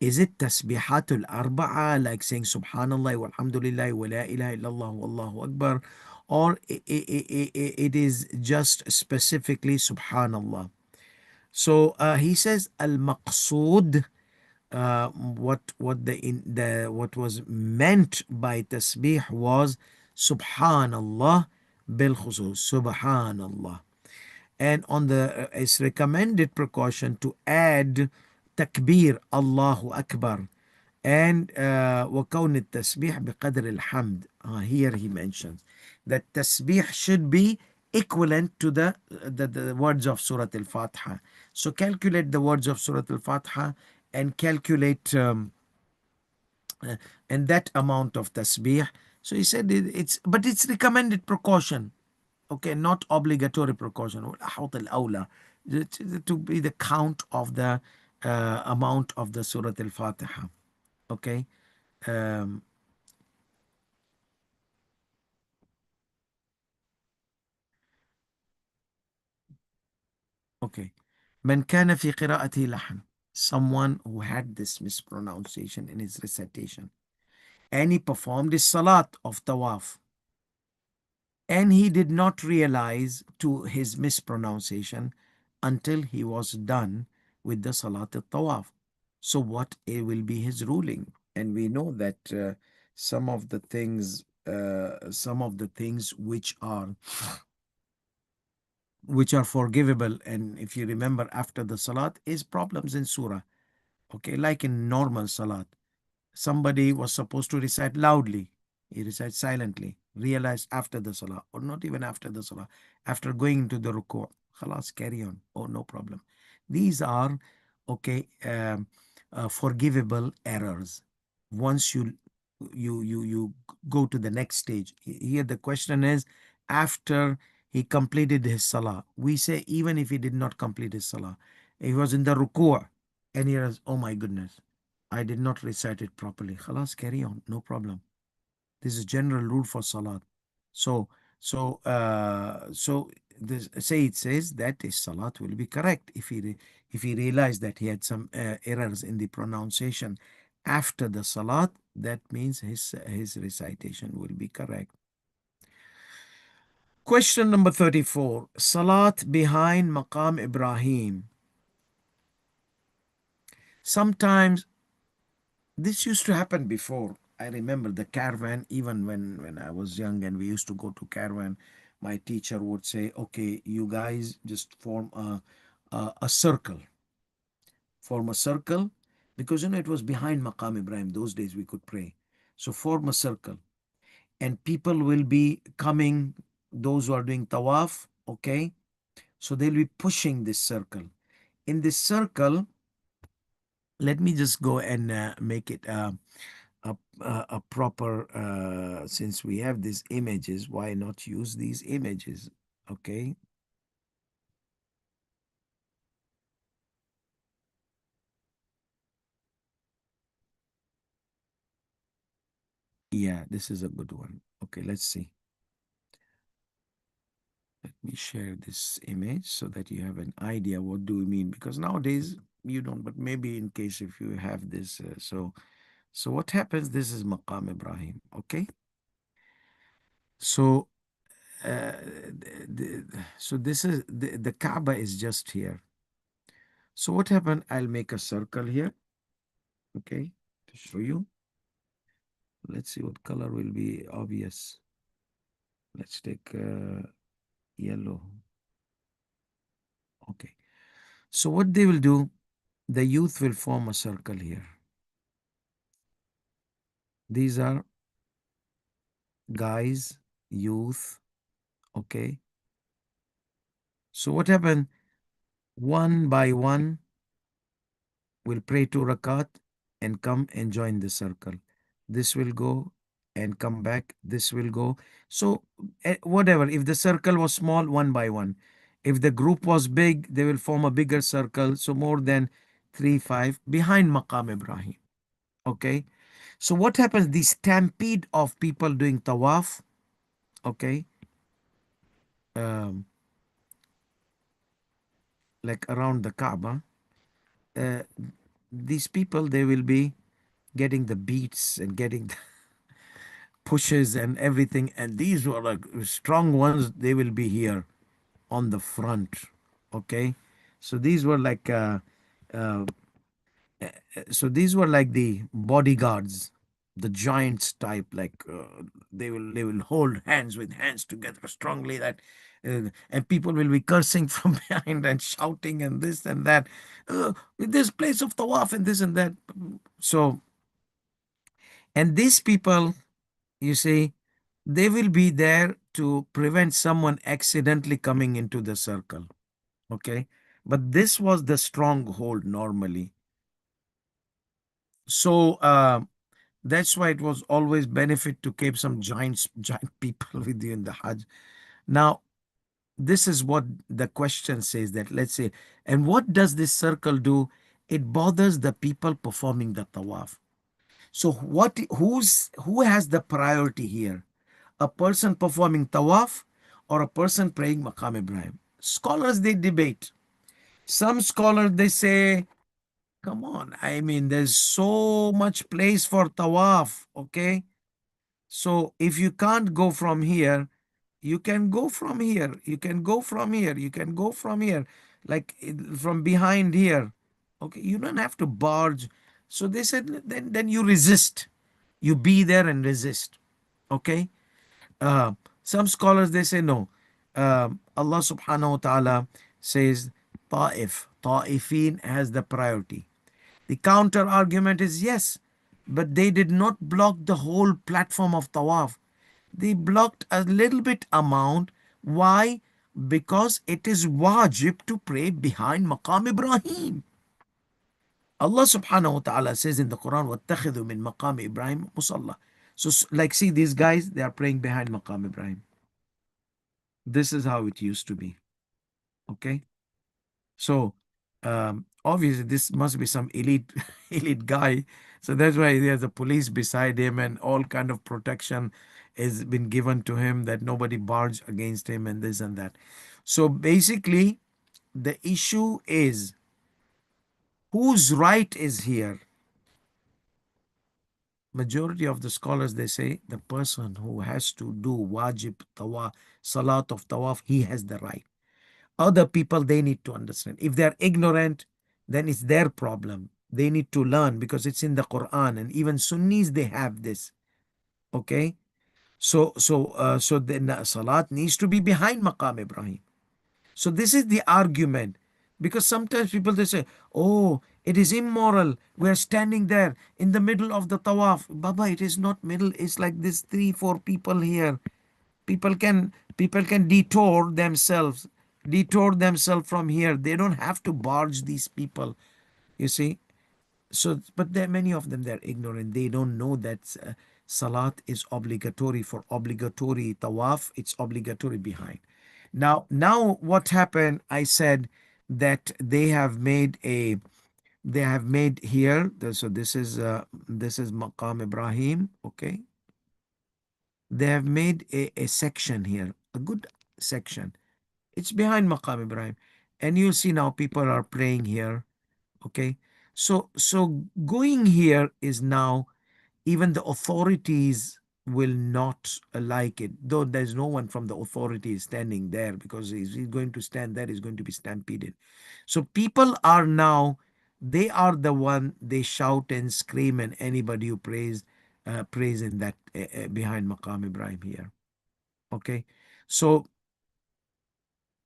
Is it tasbihatul arba'a, like saying subhanallah walhamdulillah wa la ilaha illallah wallahu akbar, or it is just specifically subhanallah? So he says al maqsood, what was meant by tasbih was subhanallah bil khusus, subhanallah. And on the it's recommended precaution to add takbir, Allahu Akbar, and وكون التسبيح بقدر الحمد. Here he mentions that tasbih should be equivalent to the words of Surah Al-Fatiha. So calculate the words of Surah Al-Fatiha and calculate and that amount of tasbih. So he said but it's recommended precaution, okay, not obligatory precaution. أحوط الأولى to be the count of the amount of the Surah Al-Fatiha, okay. um, okay. من كان في قراءته لحن, someone who had this mispronunciation in his recitation and he performed his salat of tawaf and he did not realize to his mispronunciation until he was done with the salat of tawaf. So what will be his ruling? And we know that some of the things which are forgivable, and if you remember after the salat, is problems in surah, okay, like in normal salat. Somebody was supposed to recite loudly, he recites silently, realized after the salah, or not even after the salah, after going into the ruku', khalas, carry on, oh no problem. These are okay, forgivable errors once you go to the next stage. Here the question is, after he completed his salah, we say even if he did not complete his salah, he was in the ruku' and he was, oh my goodness, I did not recite it properly. Khalas, carry on, no problem. This is general rule for salat. So, so this Sayyid says that his salat will be correct if he realized that he had some errors in the pronunciation after the salat. That means his recitation will be correct. Question number 34. Salat behind Maqam Ibrahim. Sometimes this used to happen before. I remember the caravan, even when I was young and we used to go to caravan, my teacher would say, okay, you guys just form a circle. Form a circle, because it was behind Maqam Ibrahim. Those days we could pray. So form a circle. And people will be coming, those who are doing tawaf, okay? So they'll be pushing this circle. In this circle, let me just go and make it a proper, since we have these images, why not use these images? Okay, yeah, this is a good one. Okay, let's see. Let me share this image so that you have an idea what do we mean, because nowadays you don't, but maybe in case if you have this, so what happens, this is Maqam Ibrahim, okay. So so this is the Kaaba is just here. So what happened, I'll make a circle here, okay, to show you. Let's see what color will be obvious. Let's take yellow. Okay. So what they will do, the youth will form a circle here. These are guys, youth. Okay. So what happened? One by one will pray 2 rakat and come and join the circle. This will go and come back. This will go. So whatever. If the circle was small, one by one. If the group was big, they will form a bigger circle. So more than 3, 5 behind Maqam Ibrahim. Okay. So what happens? The stampede of people doing tawaf. Okay. Um, like around the Kaaba. Uh, these people, they will be getting the beats and getting the pushes and everything. And these were like strong ones. They will be here on the front. Okay. So these were like, uh, so these were like the bodyguards, the giants type. Like they will hold hands with hands together strongly. That and people will be cursing from behind and shouting and this and that. This place of tawaf and this and that. So and these people, you see, they will be there to prevent someone accidentally coming into the circle. Okay. But this was the stronghold normally. So that's why it was always benefit to keep some giant people with you in the Hajj. Now, this is what the question says, that let's say, and what does this circle do? It bothers the people performing the tawaf. So who has the priority here? A person performing tawaf or a person praying Maqam Ibrahim? Scholars, they debate. Some scholars, they say, come on, I mean, there's so much place for tawaf, okay? So if you can't go from here, you can go from here. You can go from here. You can go from here, like from behind here. Okay, you don't have to barge. So they said, then you resist. You be there and resist. Okay. Uh, some scholars, they say no. Allah subhanahu wa ta'ala says Ta'ifin has the priority. The counter argument is yes, but they did not block the whole platform of Tawaf. They blocked a little bit amount. Why? Because it is wajib to pray behind Maqam Ibrahim. Allah subhanahu wa ta'ala says in the Quran, وَاتَّخِذُوا مِن مَقَامِ إِبْرَاهِيمَ مُصَلَّى. So like see these guys, they are praying behind Maqam Ibrahim. This is how it used to be. Okay. So obviously this must be some elite elite guy. So that's why there's a police beside him and all kind of protection has been given to him, that nobody barge against him and this and that. So basically the issue is whose right is here. Majority of the scholars, they say the person who has to do wajib tawaf, salat of tawaf, he has the right. Other people, they need to understand. If they're ignorant, then it's their problem. They need to learn because it's in the Quran, and even Sunnis, they have this. Okay. So then salat needs to be behind Maqam Ibrahim. So this is the argument, because sometimes people, they say, oh, it is immoral, we're standing there in the middle of the tawaf. Baba, it is not middle, it's like this 3 4 people here. People can detour themselves from here. They don't have to barge these people, you see. So but there many of them, they're ignorant. They don't know that salat is obligatory. For obligatory tawaf, it's obligatory behind. Now what happened, I said that they have made here, so this is Maqam Ibrahim. Okay, they have made a section here, a good section. It's behind Maqam Ibrahim. And you see now people are praying here. Okay. So going here is now, even the authorities will not like it, though there's no one from the authorities standing there, because he's going to stand there, he's going to be stampeded. So people are now, they are the one, they shout and scream, and anybody who prays in that behind Maqam Ibrahim here. Okay. So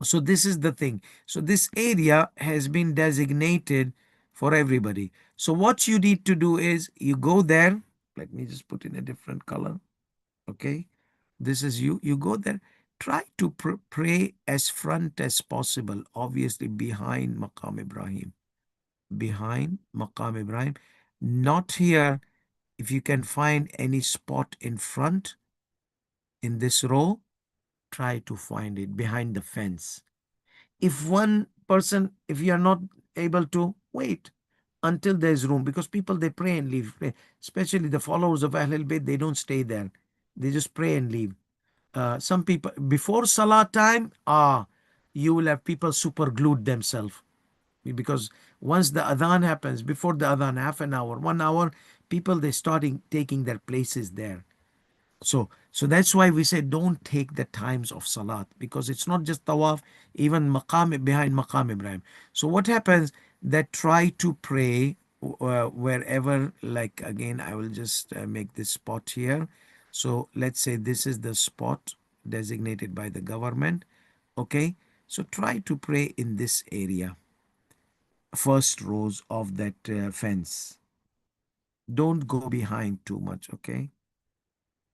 so this is the thing. So this area has been designated for everybody. So what you need to do is you go there. Let me just put in a different color. Okay. This is you. You go there. Try to pray as front as possible. Obviously behind Maqam Ibrahim. Behind Maqam Ibrahim. Not here. If you can find any spot in front in this row, try to find it behind the fence. If one person, if you are not able to, wait until there's room, because people, they pray and leave. Especially the followers of Ahlul Bayt, they don't stay there. They just pray and leave. Some people before Salah time, you will have people super glued themselves, because once the adhan happens, before the adhan, half an hour, 1 hour, people, they starting taking their places there. So that's why we say don't take the times of salat, because it's not just tawaf, even maqam, behind maqam Ibrahim. So what happens, that try to pray wherever, like, again, I will just make this spot here. So let's say this is the spot designated by the government. Okay, so try to pray in this area, first rows of that fence. Don't go behind too much. Okay,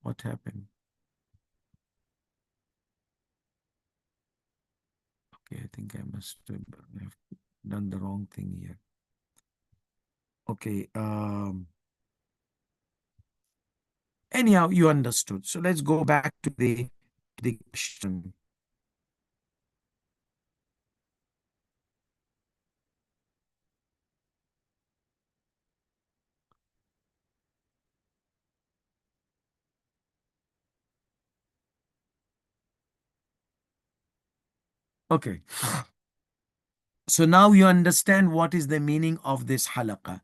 what happened? Okay, I think I must have done the wrong thing here. Okay. Anyhow, you understood. So let's go back to the question. Okay. So now you understand what is the meaning of this halaqa.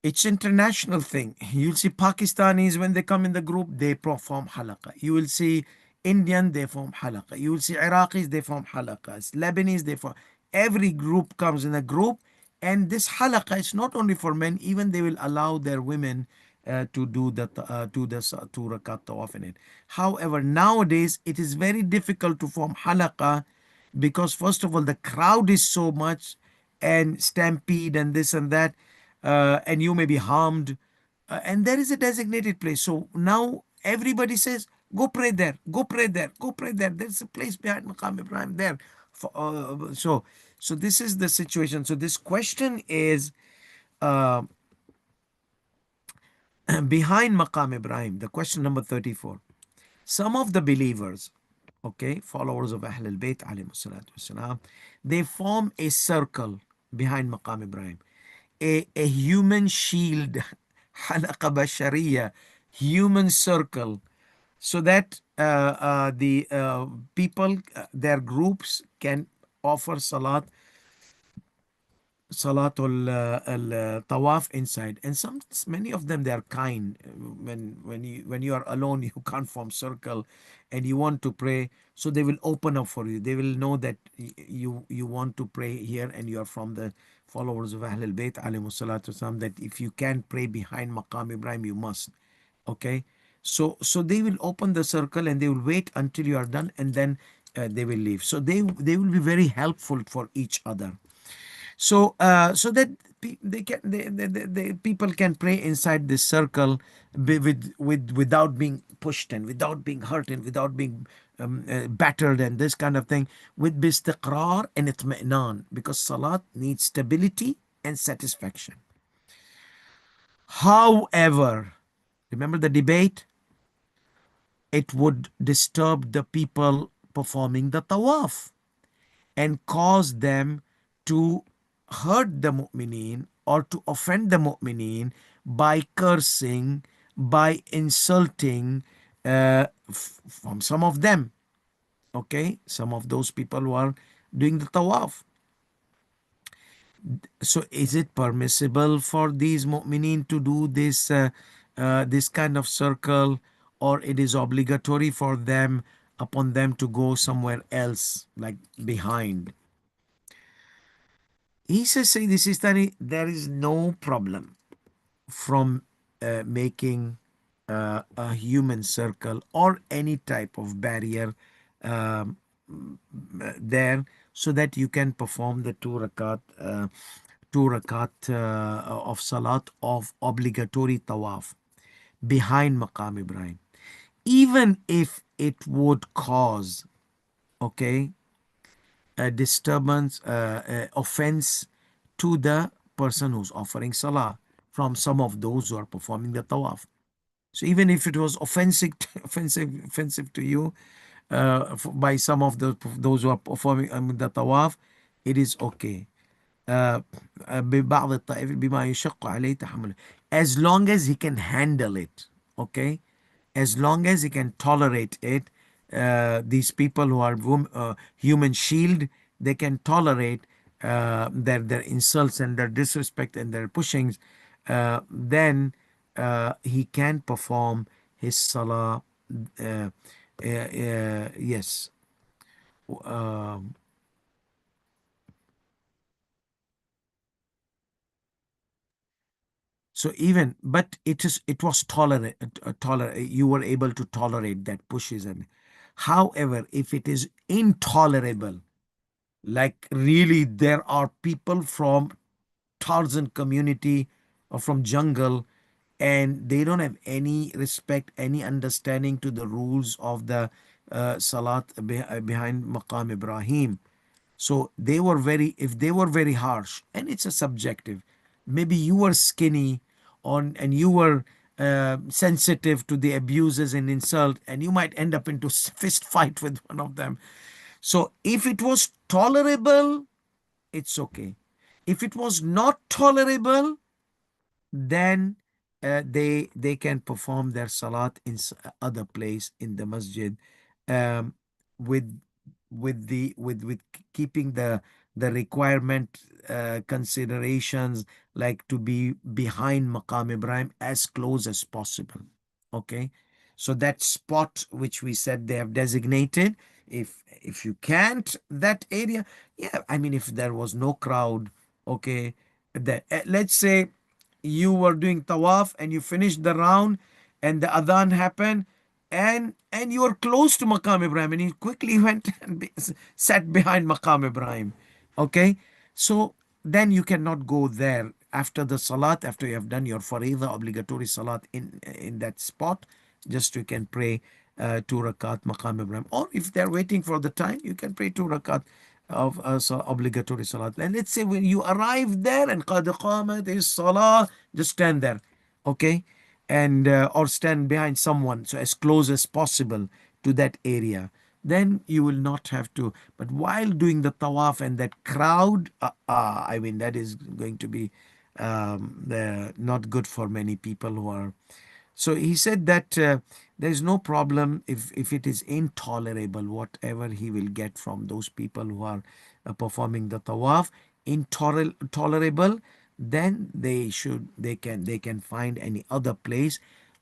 It's international thing. You'll see Pakistanis, when they come in the group, they perform halaqa. You will see Indian, they form halaqa. You will see Iraqis, they form halaqas. Lebanese, they form. Every group comes in a group, and this halaqa is not only for men. Even they will allow their women to do the 2 rakat tawaf in it. However, nowadays it is very difficult to form halaqa, because first of all, the crowd is so much, and stampede and this and that, and you may be harmed, and there is a designated place. So now everybody says, go pray there, go pray there, go pray there. There's a place behind Maqam Ibrahim there. So this is the situation. So this question is, uh, behind Maqam Ibrahim, the question number 34. Some of the believers, okay, followers of Ahlul Bayt alayhi salatu wasalam, they form a circle behind Maqam Ibrahim, a human shield, halaqa bashariya, human circle, so that the people, their groups, can offer salatul tawaf inside. And some, many of them, they are kind. When you are alone, you can't form circle and you want to pray, so they will open up for you. They will know that you want to pray here, and you are from the followers of Ahlul Bayt alayhi salatu wasalam, that if you can pray behind Maqam Ibrahim, you must. Okay, so they will open the circle, and they will wait until you are done, and then they will leave. So they will be very helpful for each other. So that they can, the people can pray inside this circle, without being pushed, and without being hurt, and without being battered, and this kind of thing, with bistiqrar and itmi'nan, because salat needs stability and satisfaction. However, remember the debate, it would disturb the people performing the tawaf, and cause them to hurt the mu'mineen, or to offend the mu'mineen, by cursing, by insulting, from some of them. Okay, some of those people who are doing the tawaf. So is it permissible for these mu'mineen to do this kind of circle, or it is obligatory for them, upon them, to go somewhere else, like behind? He says, Sayyidi Sistani, there is no problem from making a human circle or any type of barrier um, there, so that you can perform the two rakat of salat of obligatory tawaf behind Maqam Ibrahim, even if it would cause, okay, a disturbance, offense to the person who's offering salah from some of those who are performing the tawaf. So even if it was offensive to you, by some of those who are performing the tawaf, it is okay. uh, ببعض الطائف بما يشق عليه تحمله, as long as he can handle it, okay, as long as he can tolerate it. These people who are human shield, they can tolerate their insults and their disrespect and their pushings. Then he can perform his salah. Yes. um, So even, but it was tolerate. You were able to tolerate that pushes, and however, if it is intolerable, like really, there are people from Tarzan community or from jungle, and they don't have any respect, any understanding to the rules of the salat behind Maqam Ibrahim. So they were if they were very harsh, and it's a subjective, maybe you were skinny on and you were sensitive to the abuses and insult, and you might end up into fist fight with one of them. So if it was tolerable, it's okay. If it was not tolerable, then they can perform their salat in other place in the masjid, um, with with keeping the requirement considerations, like to be behind Maqam Ibrahim as close as possible. Okay, so that spot which we said they have designated, if you can't that area, yeah, I mean, if there was no crowd, okay, let's say you were doing tawaf and you finished the round and the adhan happened, and you were close to Maqam Ibrahim, and you quickly went and sat behind Maqam Ibrahim. Okay, so then you cannot go there after the salat, after you have done your farida obligatory salat in that spot. Just you can pray two rakat Maqam Ibrahim, or if they're waiting for the time, you can pray two rakat of obligatory salat. And let's say when you arrive there and qad qamat is salah, just stand there, okay, and or stand behind someone, so as close as possible to that area. Then you will not have to. But while doing the tawaf and that crowd, I mean, that is going to be not good for many people who are. So he said that there is no problem if it is intolerable, whatever he will get from those people who are performing the tawaf, intolerable, then they can find any other place,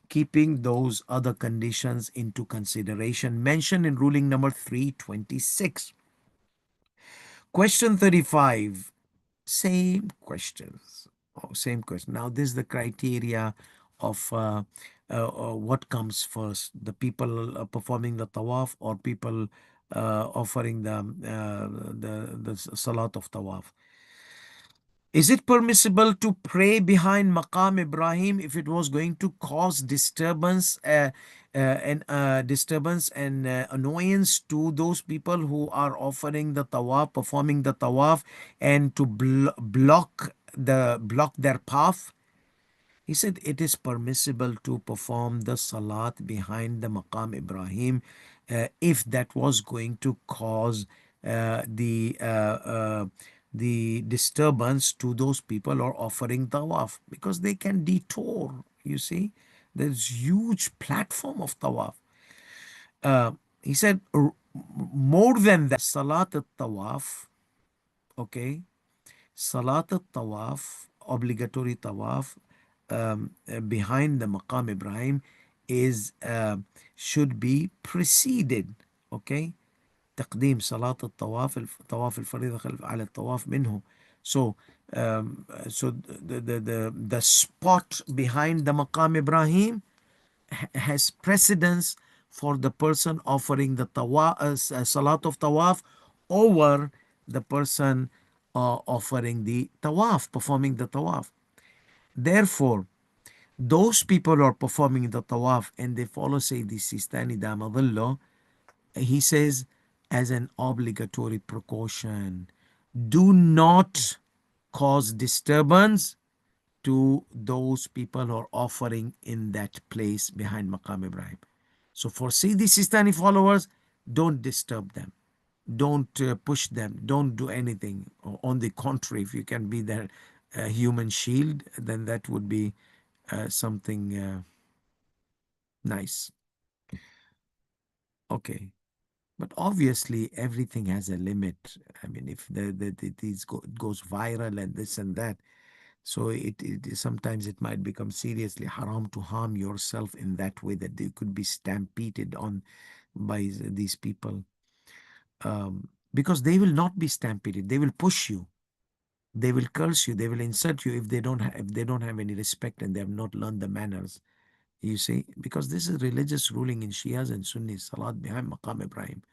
keeping those other conditions into consideration mentioned in ruling number 326. Question 35. Same questions. Oh, same question. Now, this is the criteria of what comes first: the people performing the tawaf, or people offering the salat of tawaf. Is it permissible to pray behind Maqam Ibrahim if it was going to cause disturbance and annoyance to those people who are offering the tawaf, performing the tawaf, and to block their path? He said it is permissible to perform the salat behind the Maqam Ibrahim if that was going to cause the disturbance to those people or offering tawaf, because they can detour. You see, there's huge platform of tawaf. He said more than that, salat al tawaf. Okay, salat al tawaf, obligatory tawaf behind the Maqam Ibrahim is should be preceded. Okay, تقديم صلاة الطواف طواف الفريضة على الطواف منه. So the spot behind the Maqam Ibrahim has precedence for the person offering the tawaf, salat of tawaf, over the person offering the tawaf, performing the tawaf. Therefore, those people who are performing the tawaf and they follow Sayyidi Sistani Damadullah, he says, as an obligatory precaution, do not cause disturbance to those people who are offering in that place behind Maqam Ibrahim. So for Sayyidi Sistani followers, don't disturb them. Don't push them. Don't do anything. On the contrary, if you can be their human shield, then that would be something nice. Okay. But obviously, everything has a limit. I mean, if these goes viral and this and that, so it sometimes it might become seriously haram to harm yourself in that way, that you could be stampeded on by these people, because they will not be stampeded. They will push you. They will curse you. They will insult you if they don't have any respect and they have not learned the manners. You see, because this is religious ruling in Shias and Sunnis, salat behind Maqam Ibrahim.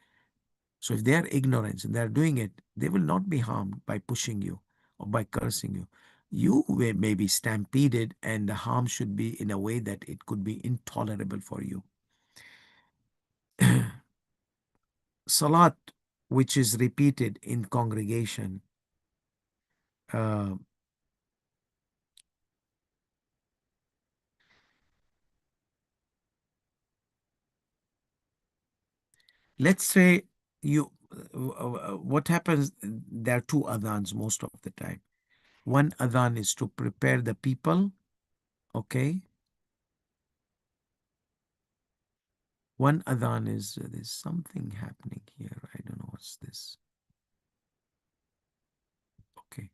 So if they are ignorant and they are doing it, they will not be harmed by pushing you or by cursing you. You may be stampeded, and the harm should be in a way that it could be intolerable for you. Salat, which is repeated in congregation, uh, let's say what happens, there are two adhans most of the time. One adhan is to prepare the people, okay? One adhan is, there's something happening here. I don't know what's this. Okay.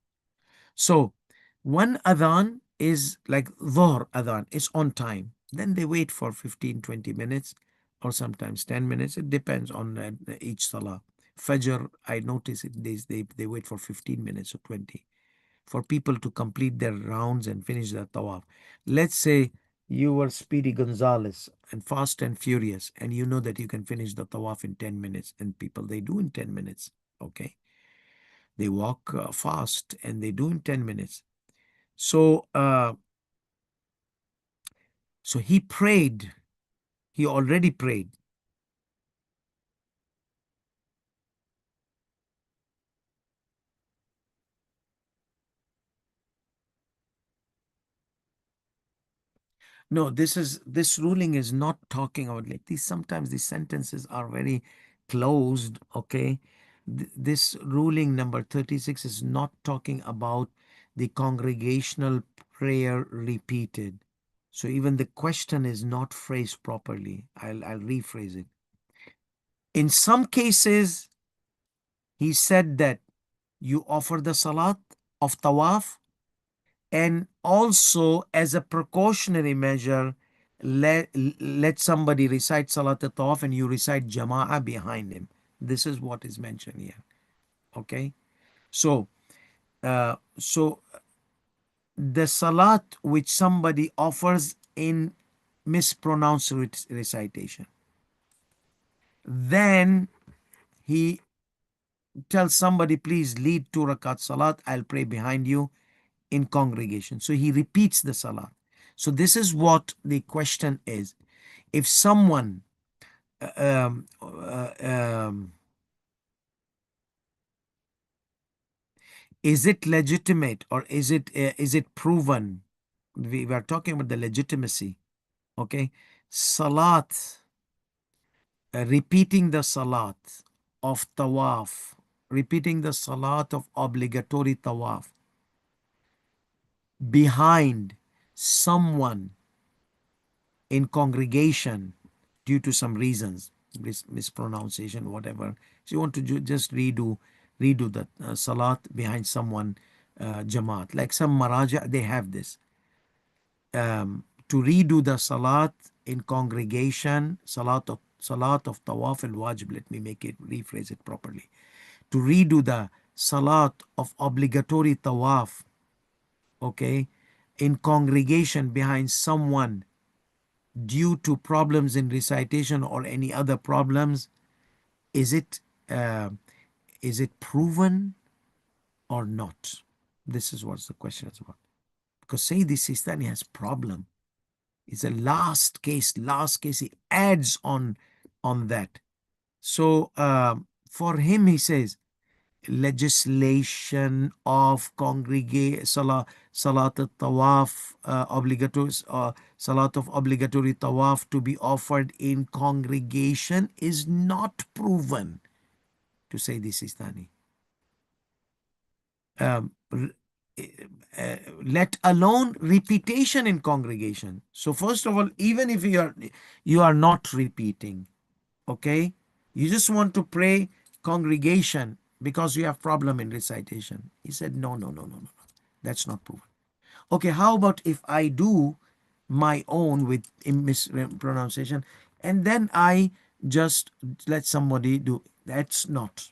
So one adhan is like Dhuhr adhan, it's on time. Then they wait for 15, 20 minutes or sometimes 10 minutes. It depends on each salah. Fajr, I notice it, they wait for 15 minutes or 20 for people to complete their rounds and finish their tawaf. Let's say you were Speedy Gonzales and fast and furious, and you know that you can finish the tawaf in 10 minutes, and people, they do in 10 minutes, okay? They walk fast and they do in 10 minutes. So, so he prayed. He already prayed. No, this ruling is not talking about like these. Sometimes these sentences are very closed. Okay, this ruling number 36 is not talking about the congregational prayer repeated. So even the question is not phrased properly. I'll rephrase it. In some cases, he said that you offer the salat of tawaf, and also as a precautionary measure, let somebody recite salat al-tawaf and you recite jama'ah behind him. This is what is mentioned here. Okay, so so the salat which somebody offers in mispronounced recitation, then he tells somebody, please lead 2 rakat salat, I'll pray behind you in congregation. So he repeats the salat. So this is what the question is. If someone is it legitimate, or is it proven? We are talking about the legitimacy. Okay, salat, repeating the salat of tawaf, repeating the salat of obligatory tawaf behind someone in congregation due to some reasons, mispronunciation, whatever. So you want to just redo the salat behind someone, jamaat. Like some maraja, they have this. To redo the salat in congregation, salat of tawaf al wajib. Let me rephrase it properly. To redo the salat of obligatory tawaf, okay, in congregation behind someone due to problems in recitation or any other problems, is it uh, proven or not? This is what the question is about. Because Sayyid Sistani has problem. It's a last case. He adds on that. So for him, he says, legislation of Salat of Tawaf, obligatory Salat of obligatory Tawaf to be offered in congregation is not proven to say this Sistani. Um, let alone repetition in congregation. So first of all, even if you are not repeating, okay, you just want to pray congregation because you have problem in recitation. He said no, that's not proven. Okay, how about if I do my own with mispronunciation and then I just let somebody do? That's not.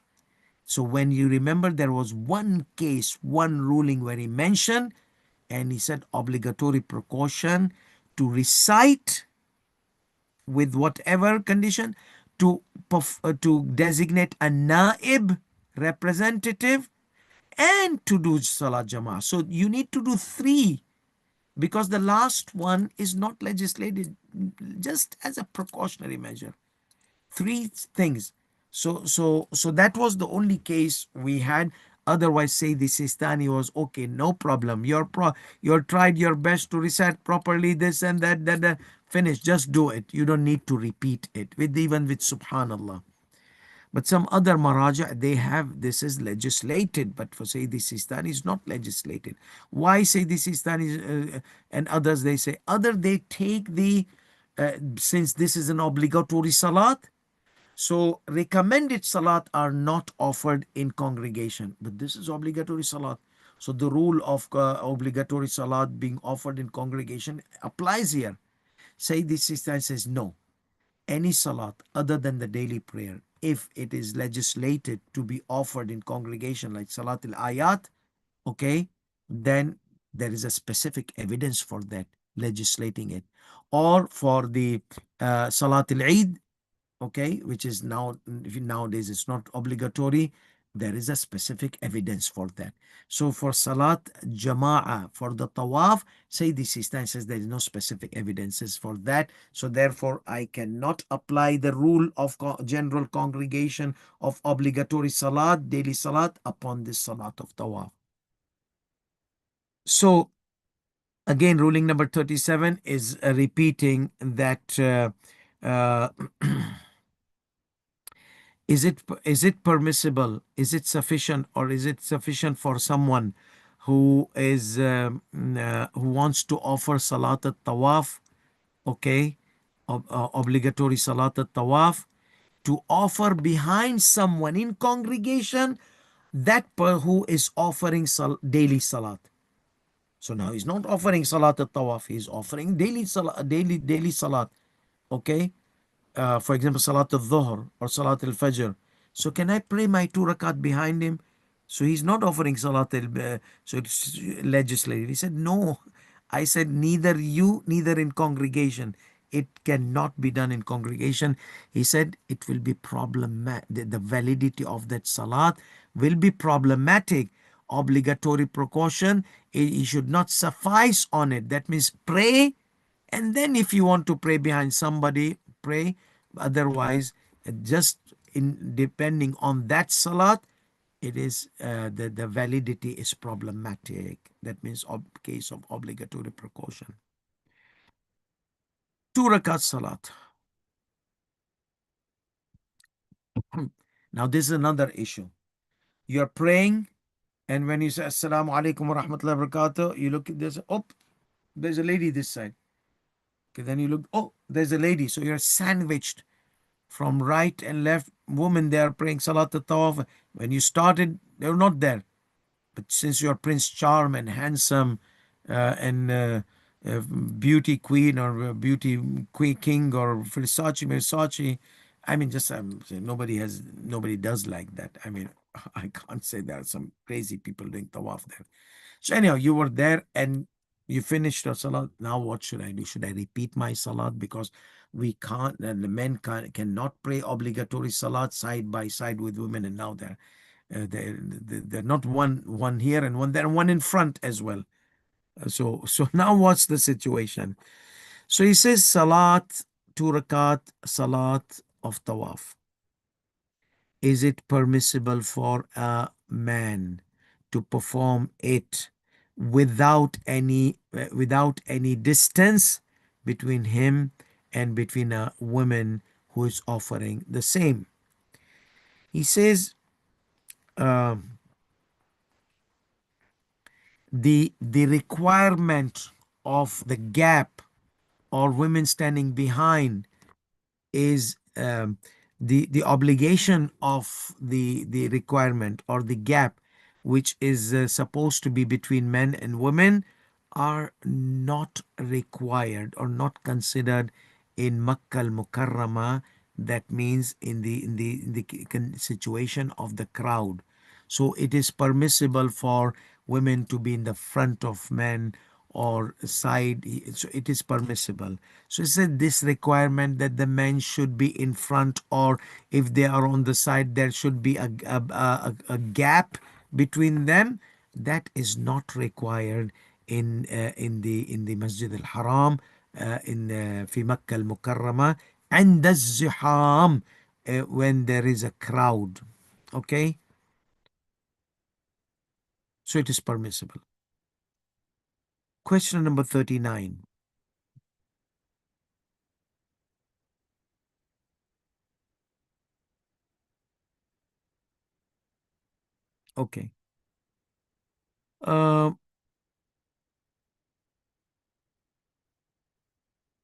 So when you remember, there was one case, one ruling where he mentioned, and he said obligatory precaution to recite with whatever condition, to designate a naib representative, and to do salat jama'ah. So you need to do three, because the last one is not legislated, just as a precautionary measure. Three things. So that was the only case we had. Otherwise, say the Sistani was okay, no problem. You're tried your best to recite properly, this and that, finish. Just do it. You don't need to repeat it even with Subhanallah. But some other maraja, they have this is legislated, but for Sayyidi Sistani is not legislated. Why Sayyidi Sistani and others, they say they take the since this is an obligatory salat, so recommended salat are not offered in congregation, but this is obligatory salat. So the rule of obligatory salat being offered in congregation applies here. Sayyidi Sistani says no, any salat other than the daily prayer, if it is legislated to be offered in congregation like Salat al-Ayat, okay, then there is a specific evidence for that, legislating it. Or for the Salat al-Eid, okay, which is nowadays it's not obligatory, there is a specific evidence for that. So for Salat Jama'ah, for the Tawaf, Sayyidi Sistani says there is no specific evidences for that. So therefore, I cannot apply the rule of general congregation of obligatory Salat, daily Salat, upon this Salat of Tawaf. So again, ruling number 37 is repeating that is it permissible, is it sufficient, or is it sufficient for someone who is who wants to offer Salat at Tawaf, okay, obligatory Salat at Tawaf, to offer behind someone in congregation that who is offering daily Salat. So now he's not offering Salat at Tawaf, he's offering daily Salat, daily Salat, okay. For example, Salat al-Dhuhr or Salat al-Fajr. So can I pray my 2 rakat behind him? So he's not offering Salat so it's legislated. He said, no. I said, neither you, neither in congregation. It cannot be done in congregation. He said, it will be problematic. The validity of that Salat will be problematic. Obligatory precaution, he should not suffice on it. That means pray, and then if you want to pray behind somebody, pray. Otherwise, just in depending on that salat, it is the validity is problematic. That means case of obligatory precaution. 2 rakat salat. Now this is another issue. You're praying, and when you say Assalamu alaikum wa rahmatullahi wa barakatuh, you look at this, oh, there's a lady this side. Okay, then you look, oh, there's a lady. So you're sandwiched from right and left. Women, they are praying Salat al-Tawaf. When you started, they were not there. But since you're Prince Charm and handsome and beauty queen or beauty queen king or Versace, I mean, just nobody does like that. I mean, I can't say there are some crazy people doing Tawaf there. So anyhow, you were there, and You finished your salat. Now what should I do? Should I repeat my salat? Because we can't, and the men cannot pray obligatory salat side by side with women. And now they're not one here and one there, and one in front as well. So now what's the situation? So he says salat, 2 rakat, salat of tawaf. Is it permissible for a man to perform it without any distance between him and between a woman who is offering the same? He says the requirement of the gap or women standing behind is the obligation of the requirement or the gap which is supposed to be between men and women are not required or not considered in Makkah al-Mukarramah. That means in the situation of the crowd. So it is permissible for women to be in the front of men or side. So it is permissible. So it said this requirement that the men should be in front, or if they are on the side there should be a gap between them. That is not required in the Masjid al-Haram, in في مكة المكرمة عند الزحام, when there is a crowd. Okay, so it is permissible. Question number 39. Okay. Uh,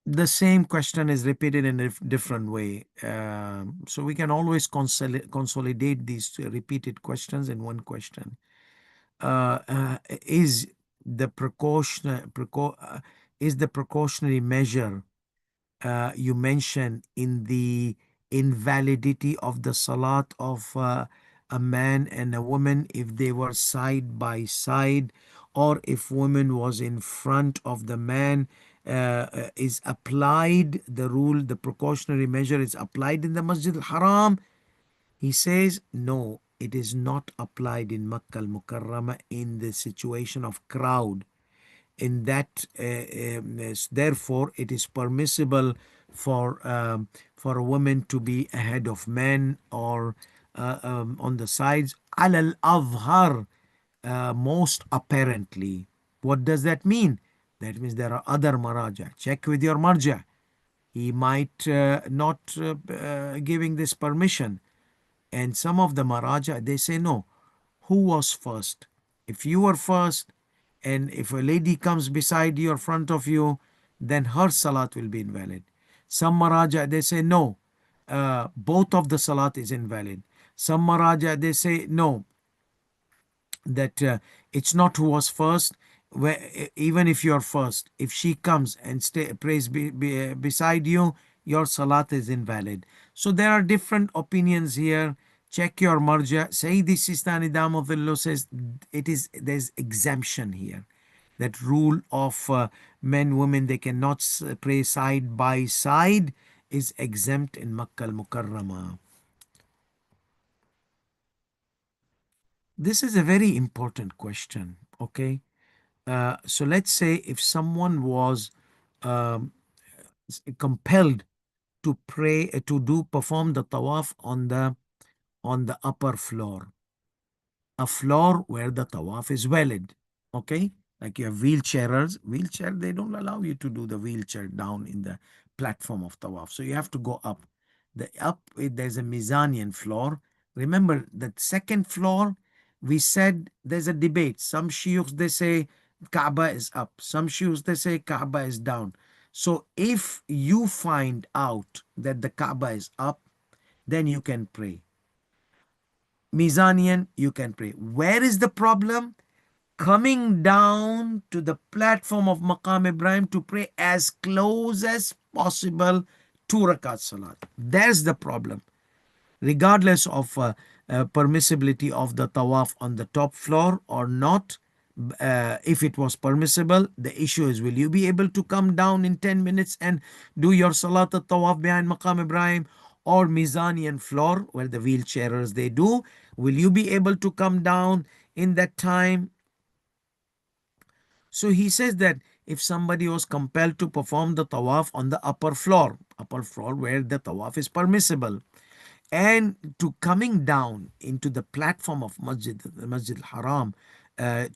the same question is repeated in a different way. So we can always consolidate these repeated questions in one question. Is the precautionary measure you mentioned in the invalidity of the salat of a man and a woman if they were side by side, or if woman was in front of the man, is applied, the rule, the precautionary measure is applied in the Masjid al-Haram? He says no, it is not applied in Makkah al-Mukarramah in the situation of crowd. In that, therefore, it is permissible for a woman to be ahead of men or on the sides. Al azhar, most apparently. What does that mean? That means there are other maraja. Check with your marja. He might not giving this permission. And some of the Maharaja, they say, no, who was first? If you were first, and if a lady comes beside you or front of you, then her salat will be invalid. Some Maharaja, they say, no, both of the salat is invalid. Some Maharaja, they say, no, that it's not who was first. Even if you're first, if she comes and prays beside you, your salat is invalid. So there are different opinions here. Check your marja. Sayyid Sistani Damadullah says there's exemption here. That rule of men, women, they cannot pray side by side is exempt in Makkah al-Mukarramah. This is a very important question. Okay. So let's say if someone was um, compelled to pray to perform the tawaf on the upper floor, a floor where the tawaf is valid. Okay, like you have wheelchair, they don't allow you to do the wheelchair down in the platform of tawaf, so you have to go up. There's a mizanian floor. Remember that second floor, we said there's a debate. Some shiukhs they say Kaaba is up, some shiukhs they say Kaaba is down. So if you find out that the Kaaba is up, then you can pray. Mizanian, you can pray. Where is the problem? Coming down to the platform of Maqam Ibrahim to pray as close as possible to Rakat Salat. There's the problem. Regardless of permissibility of the tawaf on the top floor or not, if it was permissible. The issue is, will you be able to come down in 10 minutes and do your Salat of Tawaf behind Maqam Ibrahim or Mizanian floor where the wheelchairers they do? Will you be able to come down in that time? So he says that if somebody was compelled to perform the tawaf on the upper floor where the tawaf is permissible, and to coming down into the platform of Masjid al-Haram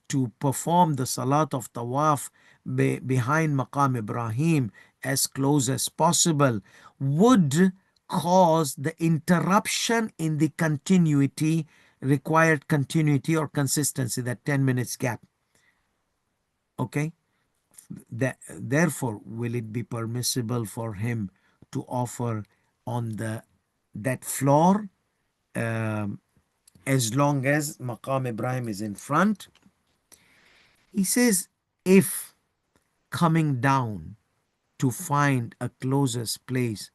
to perform the Salat of Tawaf behind Maqam Ibrahim as close as possible would cause the interruption in the continuity, required continuity or consistency, that 10 minutes gap. Okay, therefore will it be permissible for him to offer on that floor, um, as long as Maqam Ibrahim is in front? He says, if coming down to find a closest place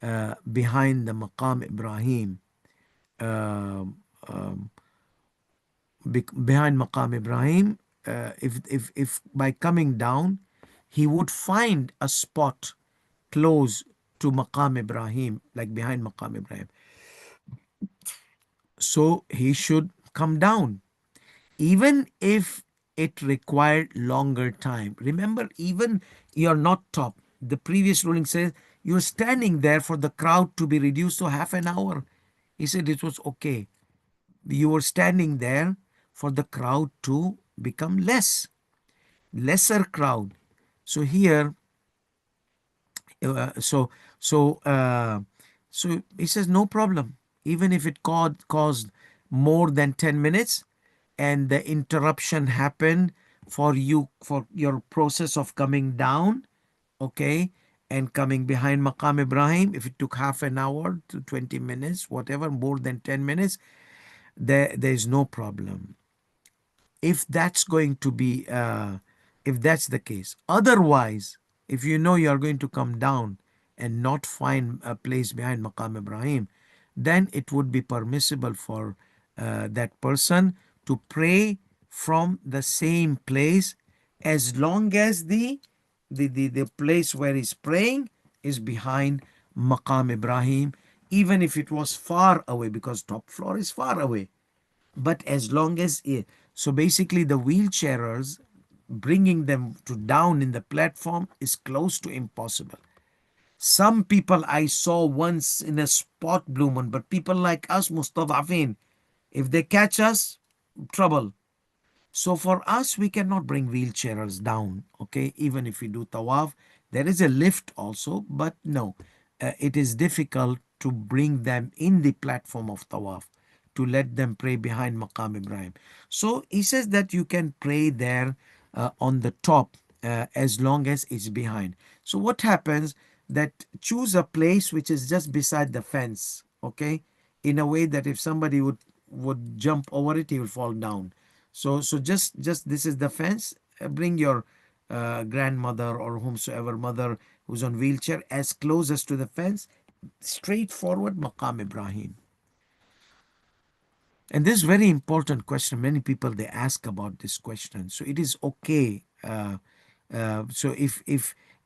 behind the Maqam Ibrahim, um, um, behind Maqam Ibrahim, if by coming down he would find a spot close to Maqam Ibrahim, like behind Maqam Ibrahim, so he should come down, even if it required longer time. Remember, even you're not top. The previous ruling says you're standing there for the crowd to be reduced to half an hour. He said it was okay. You were standing there for the crowd to become lesser crowd. So here, uh, so so uh, so he says no problem, even if it caused more than 10 minutes and the interruption happened for your process of coming down, okay, and coming behind Maqam Ibrahim. If it took half an hour to 20 minutes, whatever, more than 10 minutes, there is no problem, if that's going to be if that's the case. Otherwise, if you know you are going to come down and not find a place behind Maqam Ibrahim, then it would be permissible for that person to pray from the same place, as long as the place where he's praying is behind Maqam Ibrahim, even if it was far away, because top floor is far away. But as long as so basically the wheelchairers, bringing them to down in the platform is close to impossible. Some people I saw once in a spot, blue moon, but people like us, mustadafin, if they catch us, trouble. So for us, we cannot bring wheelchairers down, okay? Even if we do tawaf, there is a lift also, but no, it is difficult to bring them in the platform of tawaf, to let them pray behind Maqam Ibrahim. So he says that you can pray there on the top, as long as it's behind. So what happens, that choose a place which is just beside the fence, okay, in a way that if somebody would jump over it, he will fall down. So just this is the fence. Bring your grandmother or whomsoever mother who's on wheelchair as close as to the fence, straightforward Maqam Ibrahim. And this is very important question. Many people they ask about this question. So it is okay. So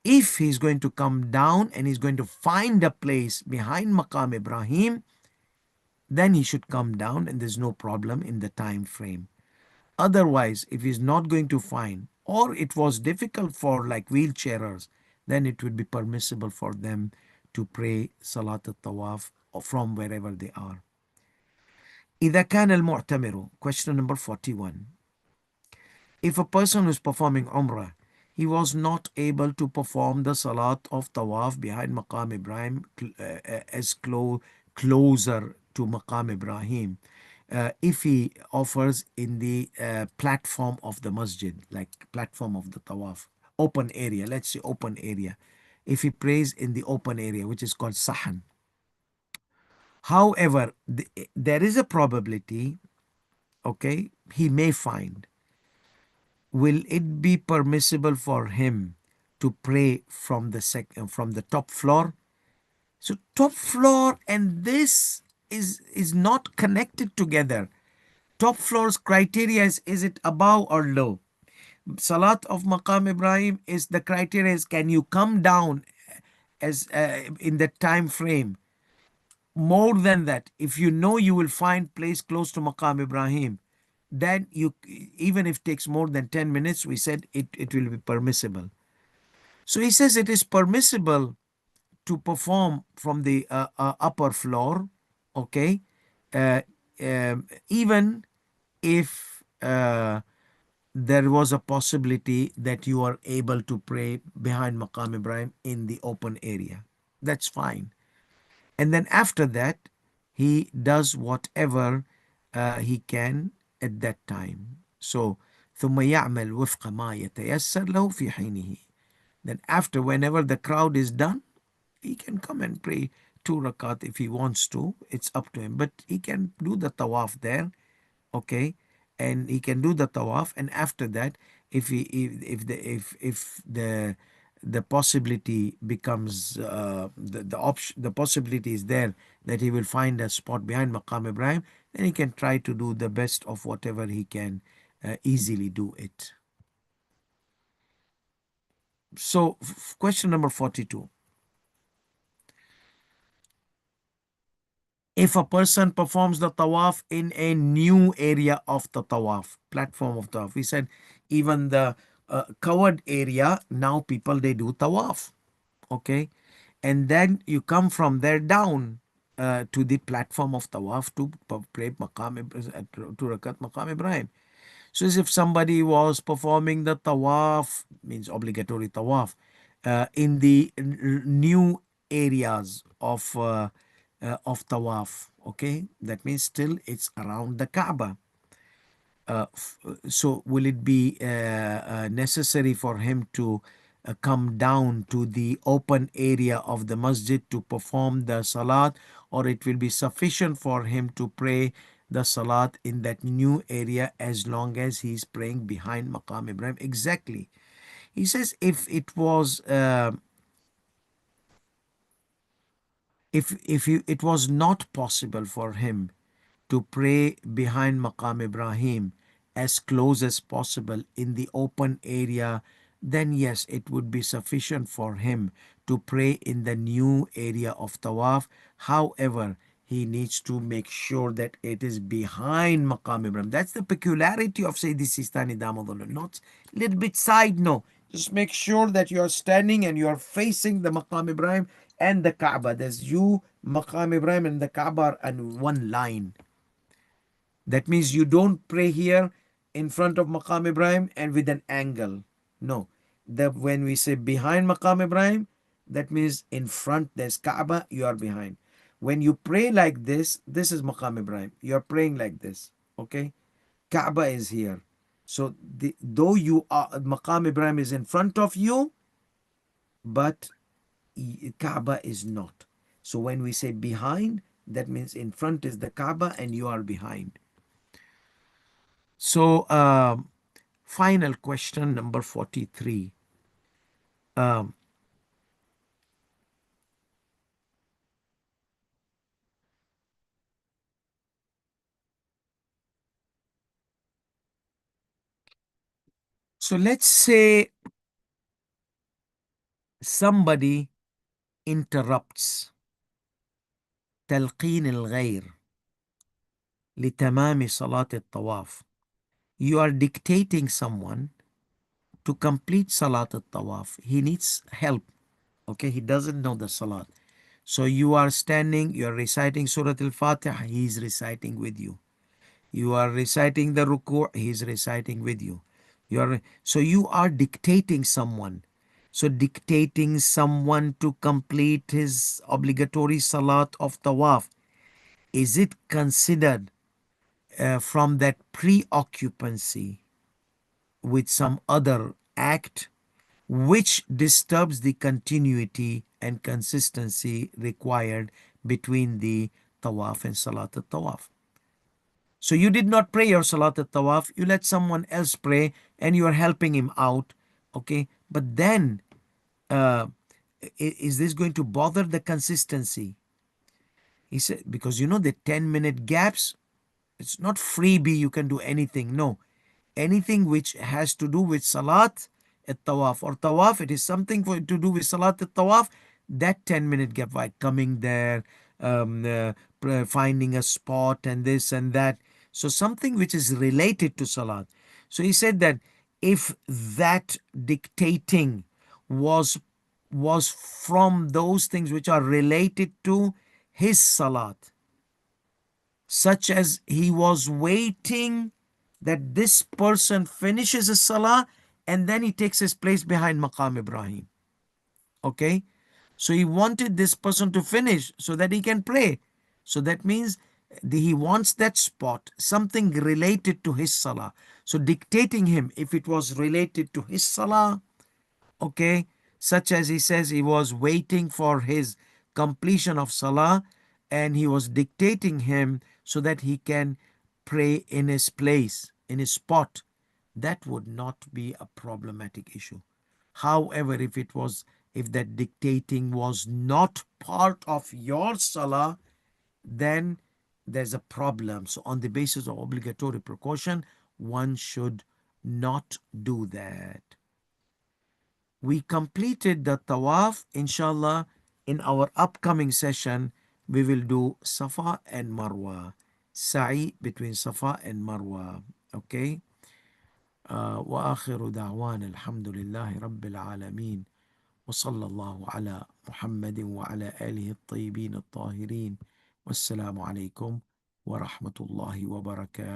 if he's going to come down and he's going to find a place behind Maqam Ibrahim, then he should come down and there's no problem in the time frame. Otherwise, if he's not going to find, or it was difficult for like wheelchairers, then it would be permissible for them to pray Salat al-Tawaf from wherever they are. إذا كان المعتمر, question number 41. If a person is performing Umrah, he was not able to perform the Salat of Tawaf behind Maqam Ibrahim as closer to Maqam Ibrahim. If he offers in the platform of the masjid, like platform of the Tawaf, open area, let's say open area. If he prays in the open area, which is called Sahan. However, there is a probability, okay, he may find. Will it be permissible for him to pray from the top floor? So top floor and this is not connected together. top floor's criteria is it above or low? Salat of Maqam Ibrahim is the criteria is, can you come down as in the time frame? More than that, if you know you will find place close to Maqam Ibrahim, then you, even if it takes more than 10 minutes, we said it will be permissible. So he says it is permissible to perform from the upper floor, okay, uh, even if there was a possibility that you are able to pray behind Maqam Ibrahim in the open area. That's fine. And then after that, he does whatever he can at that time. So, ثم يعمل وفق ما يتيسر له في حينه. Then after, whenever the crowd is done, he can come and pray 2 rakat if he wants to. It's up to him. But he can do the tawaf there, okay, and he can do the tawaf. And after that, if he if the possibility becomes the option, the possibility is there that he will find a spot behind Maqam Ibrahim, then he can try to do the best of whatever he can easily do it. So question number 42. If a person performs the tawaf in a new area of the tawaf, platform of tawaf, we said even the covered area, now people they do tawaf, okay, and then you come from there down to the platform of tawaf to pray maqam to rakat maqam Ibrahim. So as if somebody was performing the tawaf, means obligatory tawaf, in the new areas of tawaf. Okay, that means still it's around the Kaaba. So will it be necessary for him to come down to the open area of the masjid to perform the salat, or it will be sufficient for him to pray the salat in that new area as long as he's praying behind Maqam Ibrahim? Exactly. He says if it was it was not possible for him to pray behind Maqam Ibrahim as close as possible in the open area, then yes, it would be sufficient for him to pray in the new area of Tawaf. However, he needs to make sure that it is behind Maqam Ibrahim. That's the peculiarity of Sayyidi Sistani Damadullah. Not a little bit side, no. Just make sure that you are standing and you are facing the Maqam Ibrahim and the Kaaba. There's you, Maqam Ibrahim, and the Kaaba are on one line. That means you don't pray here in front of Maqam Ibrahim and with an angle. No. When we say behind Maqam Ibrahim, that means in front there's Kaaba, you are behind. When you pray like this is Maqam Ibrahim. You are praying like this. Okay? Kaaba is here. So though you are Maqam Ibrahim is in front of you, but Kaaba is not. So when we say behind, that means in front is the Kaaba and you are behind. So final question number 43. So let's say somebody interrupts تلقين الغير لتمام صلاة الطواف. You are dictating someone to complete Salat of Tawaf. He needs help. Okay, he doesn't know the Salat. So you are standing, you are reciting Surah Al-Fatiha, he is reciting with you. You are reciting the ruku', he is reciting with you. So you are dictating someone. So dictating someone to complete his obligatory Salat of Tawaf, is it considered from that preoccupancy with some other act which disturbs the continuity and consistency required between the tawaf and salat al-tawaf? So you did not pray your salat al-tawaf, you let someone else pray and you are helping him out, okay? But then uh, is this going to bother the consistency? He said, because you know the 10-minute gaps, It's not freebie, you can do anything. No. Anything which has to do with Salat at Tawaf or Tawaf, it is something to do with Salat at Tawaf, that 10-minute gap, like coming there, finding a spot and this and that. So something which is related to Salat. So he said that if that dictating was from those things which are related to his Salat, such as he was waiting that this person finishes his salah and then he takes his place behind Maqam Ibrahim. Okay? So he wanted this person to finish so that he can pray. So that means he wants that spot, something related to his salah. So dictating him, if it was related to his salah, okay, such as he says he was waiting for his completion of salah and he was dictating him so that he can pray in his place, in his spot, that would not be a problematic issue. However, if that dictating was not part of your salah, then there's a problem. So on the basis of obligatory precaution, one should not do that. We completed the tawaf. Inshallah, in our upcoming session, we will do Safa and Marwa. Sa'i between Safa and Marwa. Okay? وآخر دعوانا الحمد لله رب العالمين وصلى الله على محمد وعلى آله الطيبين الطاهرين والسلام عليكم ورحمة الله وبركاته.